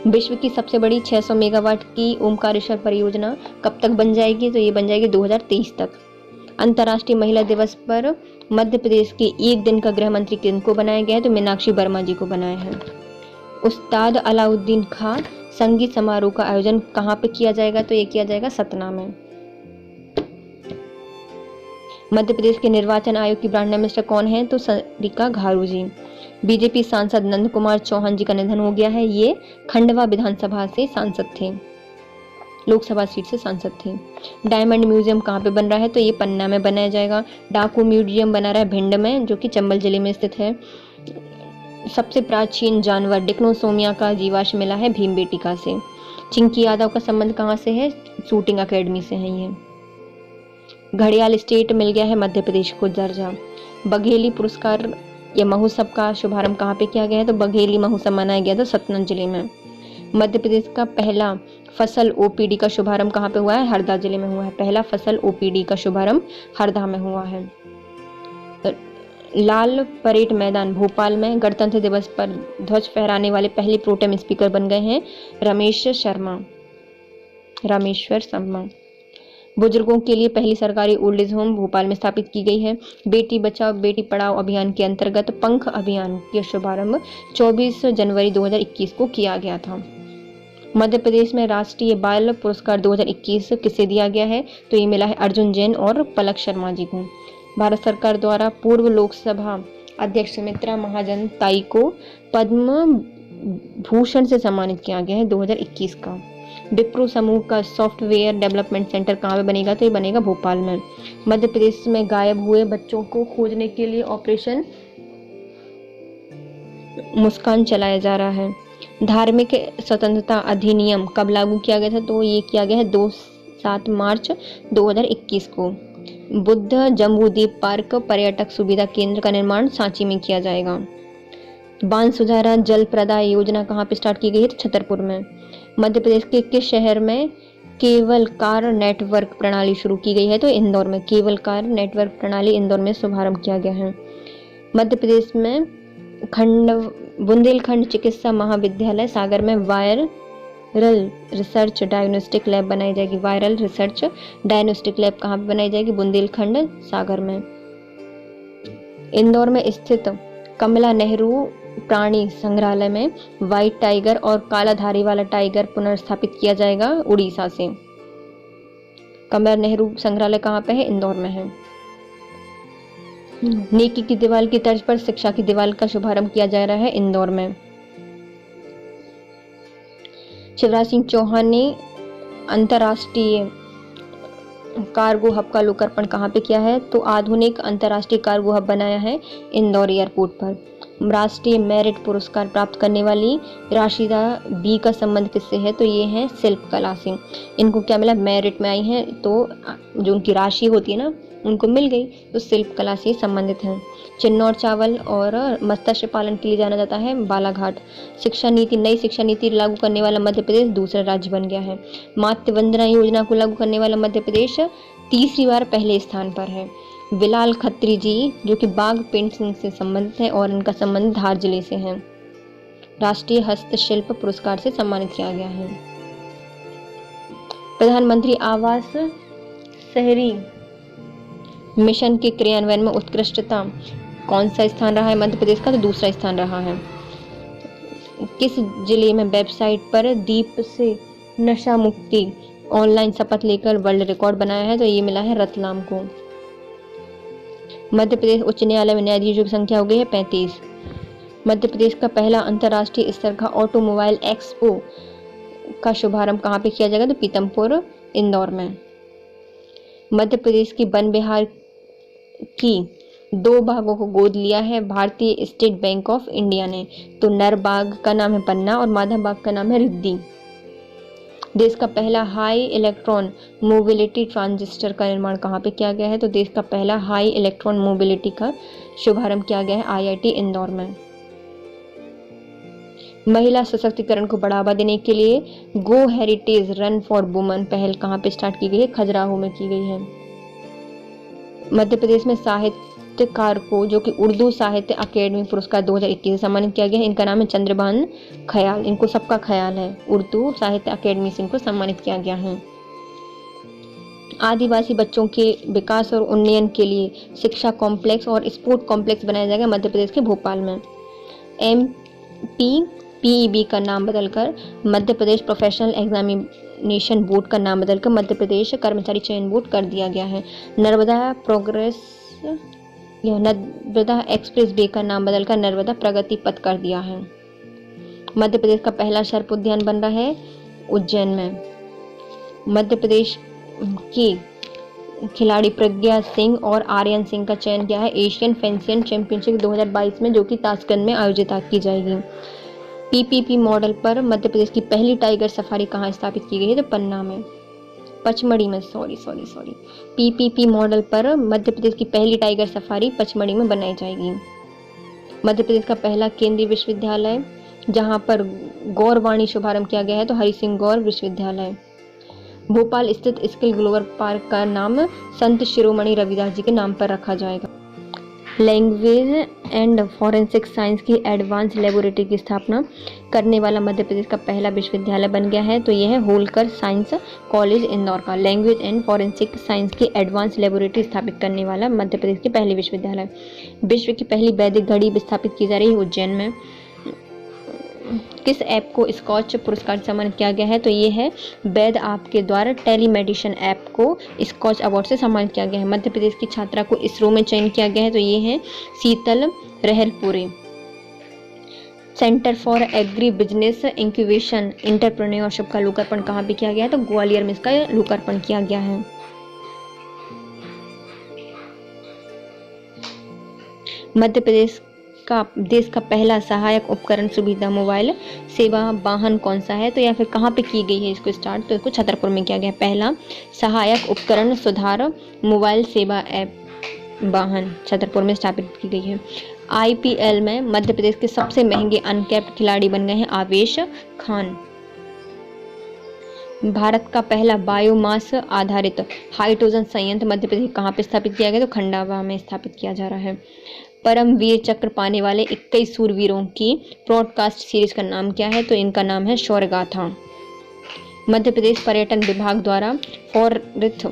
विश्व की सबसे बड़ी 600 मेगावाट की ओमकारेश्वर परियोजना कब तक बन जाएगी? तो ये बन जाएगी 2023 तक। अंतर्राष्ट्रीय महिला दिवस पर मध्य प्रदेश के 1 दिन का गृह मंत्री किनको बनाया गया है? तो मीनाक्षी वर्मा जी को बनाया है। उस्ताद अलाउद्दीन खां संगीत समारोह का आयोजन कहाँ पे किया जाएगा? तो ये किया जाएगा सतना में। मध्य प्रदेश के निर्वाचन आयोग की ब्रांड मिनिस्टर कौन है? तो सरिका घारू जी। बीजेपी सांसद नंद कुमार चौहान जी का निधन हो गया है। ये खंडवा विधानसभा से सांसद थे, लोकसभा सीट से सांसद थे। डायमंड म्यूजियम कहाँ पे बन रहा है? तो ये पन्ना में बनाया जाएगा। डाकू म्यूजियम बना रहा है भिंड में, जो कि चंबल जिले में स्थित है। सबसे प्राचीन जानवर डिक्नोसोमिया का जीवाश्म मिला है भीमबेटिका से। चिंकी यादव का संबंध कहाँ से है? शूटिंग अकेडमी से है। ये घड़ियाल स्टेट मिल गया है मध्य प्रदेश को दर्जा। बघेली पुरस्कार या महोत्सव का शुभारंभ कहाँ पे किया गया है? तो बघेली महोत्सव मनाया गया था सतना जिले में। मध्य प्रदेश का पहला फसल OPD का शुभारंभ कहाँ पे हुआ है? हरदा जिले में हुआ है। पहला फसल OPD का शुभारंभ हरदा में हुआ है। लाल परेड मैदान भोपाल में गणतंत्र दिवस पर ध्वज फहराने वाले पहले प्रोटेम स्पीकर बन गए हैं रामेश्वर शर्मा। बुजुर्गों के लिए पहली सरकारी ओल्ड एज होम भोपाल में स्थापित की गई है। बेटी बचाओ बेटी पढ़ाओ अभियान के अंतर्गत पंख अभियान के शुभारंभ 24 जनवरी 2021 को किया गया था। मध्य प्रदेश में राष्ट्रीय बाल पुरस्कार 2021 किसे दिया गया है, तो ये मिला है अर्जुन जैन और पलक शर्मा जी को। भारत सरकार द्वारा पूर्व लोकसभा अध्यक्ष सुमित्रा महाजन ताई को पद्म भूषण से सम्मानित किया गया है 2021 का। विप्रो समूह का सॉफ्टवेयर डेवलपमेंट सेंटर कहाँ पे बनेगा, तो ये बनेगा भोपाल में। मध्य प्रदेश में गायब हुए बच्चों को खोजने के लिए ऑपरेशन मुस्कान चलाया जा रहा है। धार्मिक स्वतंत्रता अधिनियम कब लागू किया गया था, तो ये किया गया है 7 मार्च 2021 को। बुद्ध जम्बूद्वीप पार्क पर्यटक सुविधा केंद्र का निर्माण सांची में किया जाएगा। बांध सुधारा जल प्रदाय योजना कहाँ पे स्टार्ट की गई है, तो छतरपुर में। मध्य प्रदेश के किस शहर में केबल कार नेटवर्क प्रणाली शुरू की गई है, तो इंदौर में। केबल कार नेटवर्क प्रणाली इंदौर में शुभारंभ किया गया है। मध्य प्रदेश में बुंदेलखंड चिकित्सा महाविद्यालय सागर में वायरल रिसर्च डायग्नोस्टिक लैब बनाई जाएगी। वायरल रिसर्च डायग्नोस्टिक लैब कहाँ पे बनाई जाएगी, बुंदेलखंड सागर में। इंदौर में स्थित कमला नेहरू प्राणी संग्रहालय में व्हाइट टाइगर और काला धारी वाला टाइगर पुनर्स्थापित किया जाएगा उड़ीसा से। कमला नेहरू संग्रहालय कहाँ पे है, इंदौर में है। नेकी की दीवार की तर्ज पर शिक्षा की दीवार का शुभारंभ किया जा रहा है इंदौर में। शिवराज सिंह चौहान ने अंतर्राष्ट्रीय कार्गो हब का लोकार्पण कहाँ पे किया है, तो आधुनिक अंतर्राष्ट्रीय कार्गो हब बनाया है इंदौर एयरपोर्ट पर। राष्ट्रीय मेरिट पुरस्कार प्राप्त करने वाली राशिदा बी का संबंध किससे है, तो ये है शिल्प कला से। इनको क्या मिला, मेरिट में आई हैं, तो जो उनकी राशि होती है ना उनको मिल गई, तो शिल्प कला से संबंधित हैं। चिन्नौर चावल और मत्स्य पालन के लिए जाना जाता है बालाघाट। शिक्षा नीति नई शिक्षा नीति लागू करने वाला मध्य प्रदेश दूसरा राज्य बन गया है। मातृ वंदना योजना को लागू करने वाला मध्य प्रदेश तीसरी बार पहले स्थान पर है। बिलाल खत्री जी जो कि बाघ पेंटिंग से संबंधित है और इनका संबंध धार जिले से है। राष्ट्रीय हस्तशिल्प पुरस्कार से सम्मानित किया गया है। प्रधानमंत्री आवास शहरी मिशन के क्रियान्वयन में उत्कृष्टता कौन सा स्थान रहा है मध्य प्रदेश का, तो दूसरा स्थान रहा है। किस जिले में वेबसाइट पर दीप से नशा मुक्ति ऑनलाइन शपथ लेकर वर्ल्ड रिकॉर्ड बनाया है, तो ये मिला है रतलाम को। मध्य प्रदेश उच्च न्यायालय में न्यायाधीशों की संख्या हो गई है 35। मध्य प्रदेश का पहला अंतर्राष्ट्रीय स्तर का ऑटोमोबाइल एक्सपो का शुभारंभ कहाँ पे किया जाएगा, तो पीतमपुर इंदौर में। मध्य प्रदेश की वन विहार की 2 बाघों को गोद लिया है भारतीय स्टेट बैंक ऑफ इंडिया ने, तो नर बाघ का नाम है पन्ना और मादा बाघ का नाम है रिद्धी। देश का पहला हाई इलेक्ट्रॉन मोबिलिटी ट्रांजिस्टर का निर्माण कहाँ पे किया गया है, तो देश का पहला हाई इलेक्ट्रॉन मोबिलिटी का शुभारंभ किया गया है आईआईटी इंदौर में। महिला सशक्तिकरण को बढ़ावा देने के लिए गो हेरिटेज रन फॉर वुमेन पहल कहाँ पे स्टार्ट की गई है, खजुराहो में की गई है। मध्य प्रदेश में साहित्यकार को जो कि उर्दू साहित्य अकेडमी पुरस्कार 2021 से सम्मानित किया गया है, इनका नाम है चंद्रभान ख्याल। इनको सबका ख्याल है, उर्दू साहित्य अकेडमी से इनको सम्मानित किया गया है। आदिवासी बच्चों के विकास और उन्नयन के लिए शिक्षा कॉम्प्लेक्स और स्पोर्ट कॉम्प्लेक्स बनाया जाएगा मध्य प्रदेश के भोपाल में। MPPEB का नाम बदलकर Madhya Pradesh professional examination board का नाम बदलकर मध्य प्रदेश कर्मचारी चयन बोर्ड कर दिया गया है। नर्मदा एक्सप्रेस वे का नाम बदलकर नर्मदा प्रगति पथ कर दिया है। मध्य प्रदेश का पहला सर्प उद्यान बन रहा है उज्जैन में। मध्य प्रदेश की खिलाड़ी प्रज्ञा सिंह और आर्यन सिंह का चयन किया है एशियन फेंसिंग चैंपियनशिप 2022 में, जो कि ताशकंद में आयोजित की जाएगी। PPP मॉडल पर मध्य प्रदेश की पहली टाइगर सफारी कहाँ स्थापित की गई है, तो पन्ना में, पचमढ़ी में, सॉरी PPP मॉडल पर मध्य प्रदेश की पहली टाइगर सफारी पचमढ़ी में बनाई जाएगी। मध्य प्रदेश का पहला केंद्रीय विश्वविद्यालय जहां पर गौरवाणी शुभारंभ किया गया है, तो हरि सिंह गौर विश्वविद्यालय। भोपाल स्थित स्किल ग्लोबल पार्क का नाम संत शिरोमणि रविदास जी के नाम पर रखा जाएगा। लैंग्वेज एंड फॉरेंसिक साइंस की एडवांस लेबोरेटरी की स्थापना करने वाला मध्य प्रदेश का पहला विश्वविद्यालय बन गया है। तो यह है होलकर साइंस कॉलेज इंदौर का। लैंग्वेज एंड फॉरेंसिक साइंस की एडवांस लेबोरेटरी स्थापित करने वाला मध्य प्रदेश की पहली विश्वविद्यालय। विश्व की पहली वैदिक घड़ी स्थापित की जा रही है उज्जैन में। किस ऐप को स्कॉच पुरस्कार से सम्मानित किया गया है? तो ये है वैद ऐप के द्वारा टेलीमेडिसिन ऐप को स्कॉच अवार्ड से सम्मानित किया गया है। मध्य प्रदेश की छात्रा को इसरो में चयन किया गया है। तो ये है Sheetal Rahalpure. Centre for agri business incubation entrepreneurship का लोकार्पण कहाँ पे किया गया है? तो ग्वालियर में इसका लोकार्पण किया गया है। मध्य प्रदेश का देश का पहला सहायक उपकरण सुविधा मोबाइल सेवा वाहन कौन सा है? तो या फिर कहाँ पे की गई है इसको स्टार्ट? तो इसको छतरपुर में किया गया है। पहला सहायक उपकरण सुधार मोबाइल सेवा ऐप वाहन छतरपुर में स्थापित की गई है। IPL में मध्य प्रदेश के सबसे महंगे अनकैप्ड खिलाड़ी बन गए हैं आवेश खान। भारत का पहला बायोमास आधारित हाइड्रोजन संयंत्र मध्य प्रदेश कहाँ पे स्थापित किया गया? तो खंडावा में स्थापित किया जा रहा है। परमवीर चक्र पाने वाले 21 सूरवीरों की ब्रॉडकास्ट सीरीज का नाम क्या है? तो इनका नाम है शौर्यगाथा। मध्य प्रदेश पर्यटन विभाग द्वारा फॉरेस्ट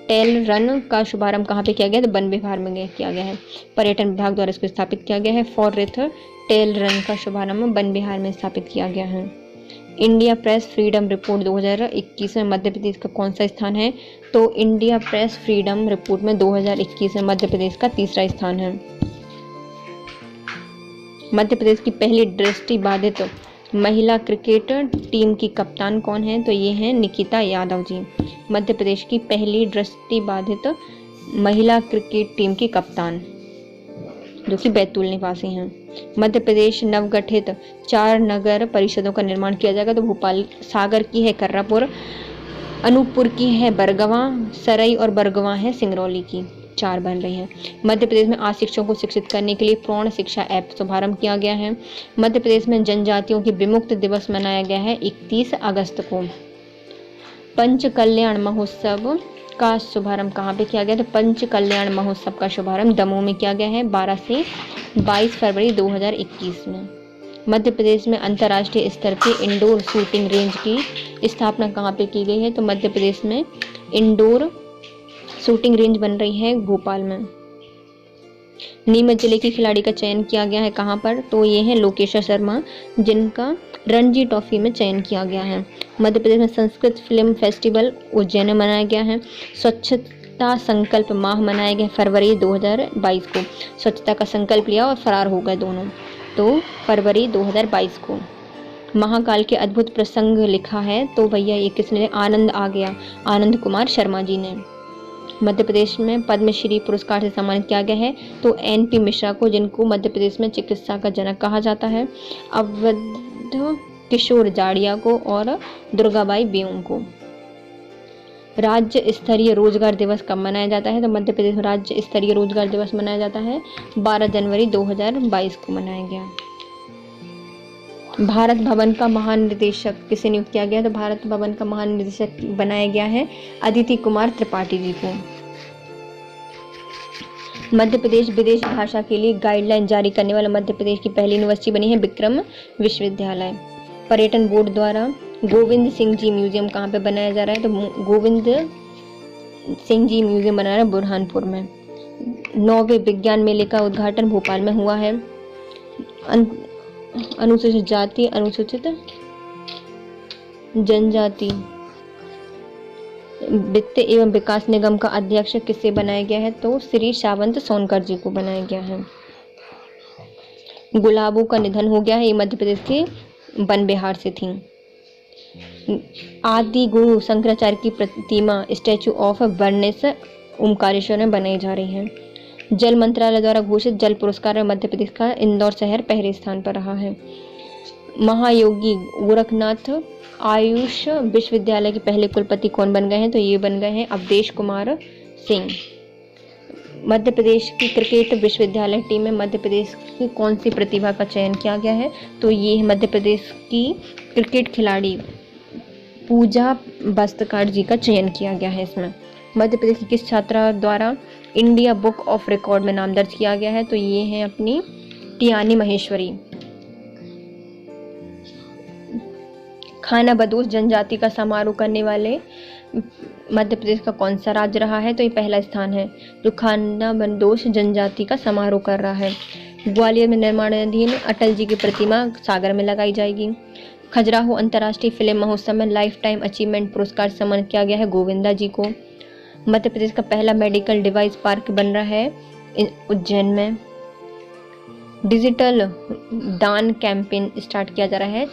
टेल रन का शुभारंभ कहाँ पे किया गया? तो वन विभाग में किया गया है। पर्यटन विभाग द्वारा इसको स्थापित किया गया है। फॉरेस्ट टेल रन का शुभारंभ वन विहार में स्थापित किया गया है। इंडिया प्रेस फ्रीडम रिपोर्ट 2021 में मध्य प्रदेश का कौन सा स्थान है? तो इंडिया प्रेस फ्रीडम रिपोर्ट में 2021 में मध्य प्रदेश का तीसरा स्थान है। मध्य प्रदेश की पहली दृष्टिबाधित महिला क्रिकेट टीम की कप्तान कौन है? तो ये हैं निकिता यादव जी। मध्य प्रदेश की पहली दृष्टिबाधित महिला क्रिकेट टीम की कप्तान, जो कि बैतूल निवासी हैं। मध्य प्रदेश नवगठित 4 नगर परिषदों का निर्माण किया जाएगा। तो भोपाल सागर की है कर्रापुर, अनूपपुर की है बरगवां, सरई और बरगवां है सिंगरौली की। 4 बन रही हैं। मध्य प्रदेश में आज शिक्षकों को शिक्षित करने के लिए प्रौढ़ शिक्षा ऐप शुभारंभ किया गया है। मध्य प्रदेश में जनजातियों की विमुक्त दिवस मनाया गया है 31 अगस्त को। पंच कल्याण महोत्सव का शुभारंभ कहाँ पे किया गया? तो पंच कल्याण महोत्सव का शुभारंभ दमोह में किया गया है 12 से 22 फरवरी 2021 में। मध्य प्रदेश में अंतर्राष्ट्रीय स्तर की इंडोर शूटिंग रेंज की स्थापना कहाँ पे की गई है? तो मध्य प्रदेश में इंडोर शूटिंग रेंज बन रही है भोपाल में। नीमच जिले के खिलाड़ी का चयन किया गया है कहाँ पर? तो ये है लोकेश शर्मा, जिनका रणजी ट्रॉफी में चयन किया गया है। मध्य प्रदेश में संस्कृत फिल्म फेस्टिवल उज्जैन में मनाया गया है। स्वच्छता संकल्प माह मनाया गया फरवरी 2022 को। स्वच्छता का संकल्प लिया और फरार हो गए दोनों, तो फरवरी 2022 को। महाकाल के अद्भुत प्रसंग लिखा है, तो भैया ये किसने? आनंद आ गया, आनंद कुमार शर्मा जी ने। मध्य प्रदेश में पद्मश्री पुरस्कार से सम्मानित किया गया है, तो NP मिश्रा को, जिनको मध्य प्रदेश में चिकित्सा का जनक कहा जाता है, अवध किशोर जाड़िया को और दुर्गाबाई बेऊं को। राज्य स्तरीय रोजगार दिवस कब मनाया जाता है? तो मध्य प्रदेश में राज्य स्तरीय रोजगार दिवस मनाया जाता है 12 जनवरी 2022 को मनाया गया। भारत भवन का महानिदेशक किसे नियुक्त किया गया? तो भारत भवन का महानिदेशक बनाया गया है अदिति कुमार त्रिपाठी जी को। मध्य प्रदेश विदेशी भाषा के लिए गाइडलाइन जारी करने वाला मध्य प्रदेश की पहली यूनिवर्सिटी बनी है विक्रम विश्वविद्यालय। पर्यटन बोर्ड द्वारा गोविंद सिंह जी म्यूजियम कहाँ पे बनाया जा रहा है? तो गोविंद सिंह जी म्यूजियम बना रहा है बुरहानपुर में। 9वें विज्ञान मेले का उद्घाटन भोपाल में हुआ है। अनुसूचित जाति अनुसूचित जनजाति वित्त एवं विकास निगम का अध्यक्ष किसे बनाया गया है? तो श्री सावंत सोनकर जी को बनाया गया है। गुलाबों का निधन हो गया है, ये मध्य प्रदेश के वन विहार से थी। आदि गुरु शंकराचार्य की प्रतिमा स्टैचू ऑफ वर्नेस ओमकारेश्वर में बनाई जा रही है। जल मंत्रालय द्वारा घोषित जल पुरस्कार में मध्य प्रदेश का इंदौर शहर पहले स्थान पर रहा है। महायोगी गोरखनाथ आयुष विश्वविद्यालय के पहले कुलपति कौन बन गए हैं? तो ये बन गए हैं अवधेश कुमार सिंह। मध्य प्रदेश की क्रिकेट विश्वविद्यालय टीम में मध्य प्रदेश की कौन सी प्रतिभा का चयन किया गया है? तो ये मध्य प्रदेश की क्रिकेट खिलाड़ी पूजा बस्तकार जी का चयन किया गया है। इसमें मध्य प्रदेश की किस छात्रा द्वारा इंडिया बुक ऑफ रिकॉर्ड में नाम दर्ज किया गया है? तो ये है अपनी टियानी महेश्वरी। खाना बदोश जनजाति का समारोह करने वाले मध्य प्रदेश का कौन सा राज्य रहा है? तो ये पहला स्थान है जो खाना बदोश जनजाति का समारोह कर रहा है। ग्वालियर में निर्माणाधीन अटल जी की प्रतिमा सागर में लगाई जाएगी। खजुराहो अंतर्राष्ट्रीय फिल्म महोत्सव में लाइफ टाइम अचीवमेंट पुरस्कार सम्मानित किया गया है गोविंदा जी को। मध्य प्रदेश का पहला मेडिकल डिवाइस पार्क बन रहा है उज्जैन में। डिजिटल दान कैंपेन स्टार्ट किया जा रहा है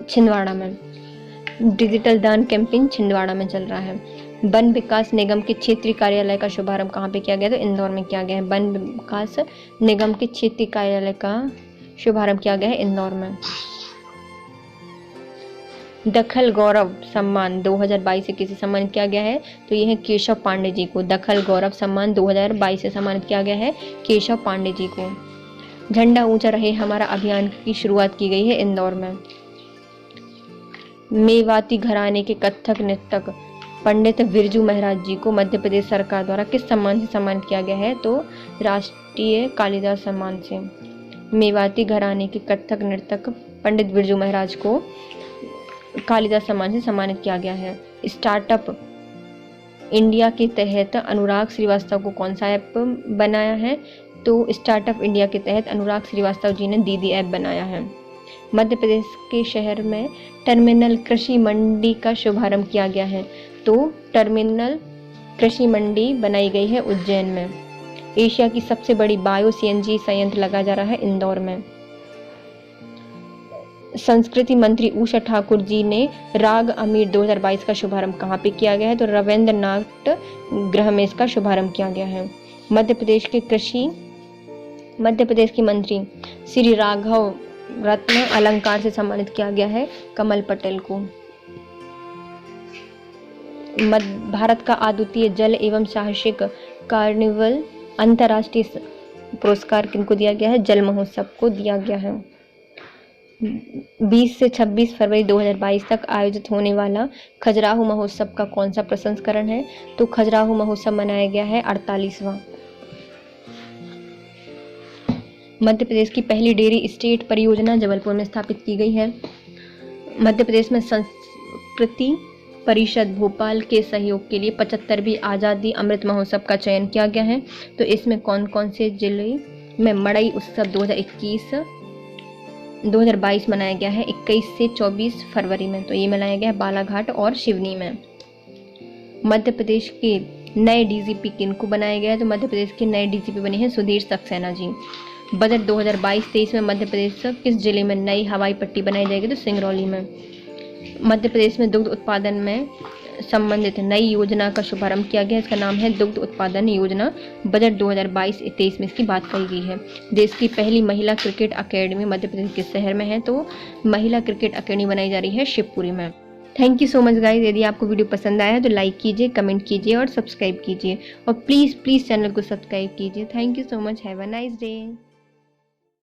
छिंदवाड़ा में। डिजिटल दान कैंपेन छिंदवाड़ा में चल रहा है। वन विकास निगम के क्षेत्रीय कार्यालय का शुभारंभ कहाँ पे किया गया? तो इंदौर में किया गया है। वन विकास निगम के क्षेत्रीय कार्यालय का शुभारंभ किया गया है इंदौर में। दखल गौरव सम्मान 2022 से किसे सम्मानित किया गया है? तो यह है केशव पांडे जी को। दखल गौरव सम्मान 2022 से सम्मानित किया गया है केशव पांडे जी को। झंडा ऊंचा रहे हमारा अभियान की शुरुआत की गई है इंदौर में। मेवाती घराने के कथक नृतक पंडित बिरजू महाराज जी को मध्य प्रदेश सरकार द्वारा किस सम्मान से सम्मानित किया गया है? तो राष्ट्रीय कालिदास सम्मान से। मेवाती घराने के कथक नृतक पंडित बिरजू महाराज को कालिदास सम्मान से सम्मानित किया गया है। स्टार्टअप इंडिया के तहत अनुराग श्रीवास्तव को कौन सा ऐप बनाया है? तो स्टार्टअप इंडिया के तहत अनुराग श्रीवास्तव जी ने दीदी ऐप बनाया है। मध्य प्रदेश के शहर में टर्मिनल कृषि मंडी का शुभारंभ किया गया है। तो टर्मिनल कृषि मंडी बनाई गई है उज्जैन में। एशिया की सबसे बड़ी बायो सीएनजी संयंत्र लगाया जा रहा है इंदौर में। संस्कृति मंत्री उषा ठाकुर जी ने राग अमीर 2022 का शुभारंभ कहाँ पे किया गया है? तो रविंद्रनाथ गृह में इसका शुभारंभ किया गया है। मध्य प्रदेश के मंत्री श्री राघव रत्न अलंकार से सम्मानित किया गया है कमल पटेल को। भारत का अद्वितीय जल एवं साहसिक कार्निवल अंतर्राष्ट्रीय पुरस्कार किनको दिया गया है? जल महोत्सव को दिया गया है। 20 से 26 फरवरी 2022 तक आयोजित होने वाला खजुराहो महोत्सव का कौन सा प्रसंस्करण है? तो खजुराहो महोत्सव मनाया गया है 48वां। मध्य प्रदेश की पहली डेयरी स्टेट परियोजना जबलपुर में स्थापित की गई है। मध्य प्रदेश में संस्कृति परिषद भोपाल के सहयोग के लिए 75वीं आज़ादी अमृत महोत्सव का चयन किया गया है। तो इसमें कौन कौन से जिले में मड़ई उत्सव 2022 मनाया गया है 21 से 24 फरवरी में? तो ये मनाया गया है बालाघाट और सिवनी में। मध्य प्रदेश के नए डीजीपी किनको बनाया गया है? तो मध्य प्रदेश के नए डीजीपी बने हैं सुधीर सक्सेना जी। बजट 2022-23 में मध्य प्रदेश किस जिले में नई हवाई पट्टी बनाई जाएगी? तो सिंगरौली में। मध्य प्रदेश में दुग्ध उत्पादन में संबंधित नई योजना का शुभारंभ किया गया। इसका नाम है दुग्ध उत्पादन योजना। बजट 2022-23 में इसकी बात कही गई है। देश की पहली महिला क्रिकेट अकेडमी मध्य प्रदेश के शहर में है। तो महिला क्रिकेट अकेडमी बनाई जा रही है शिवपुरी में। Thank you so much guys. यदि आपको वीडियो पसंद आया है तो लाइक कीजिए, कमेंट कीजिए और सब्सक्राइब कीजिए। और प्लीज़ चैनल को सब्सक्राइब कीजिए। Thank you so much. Have a nice day.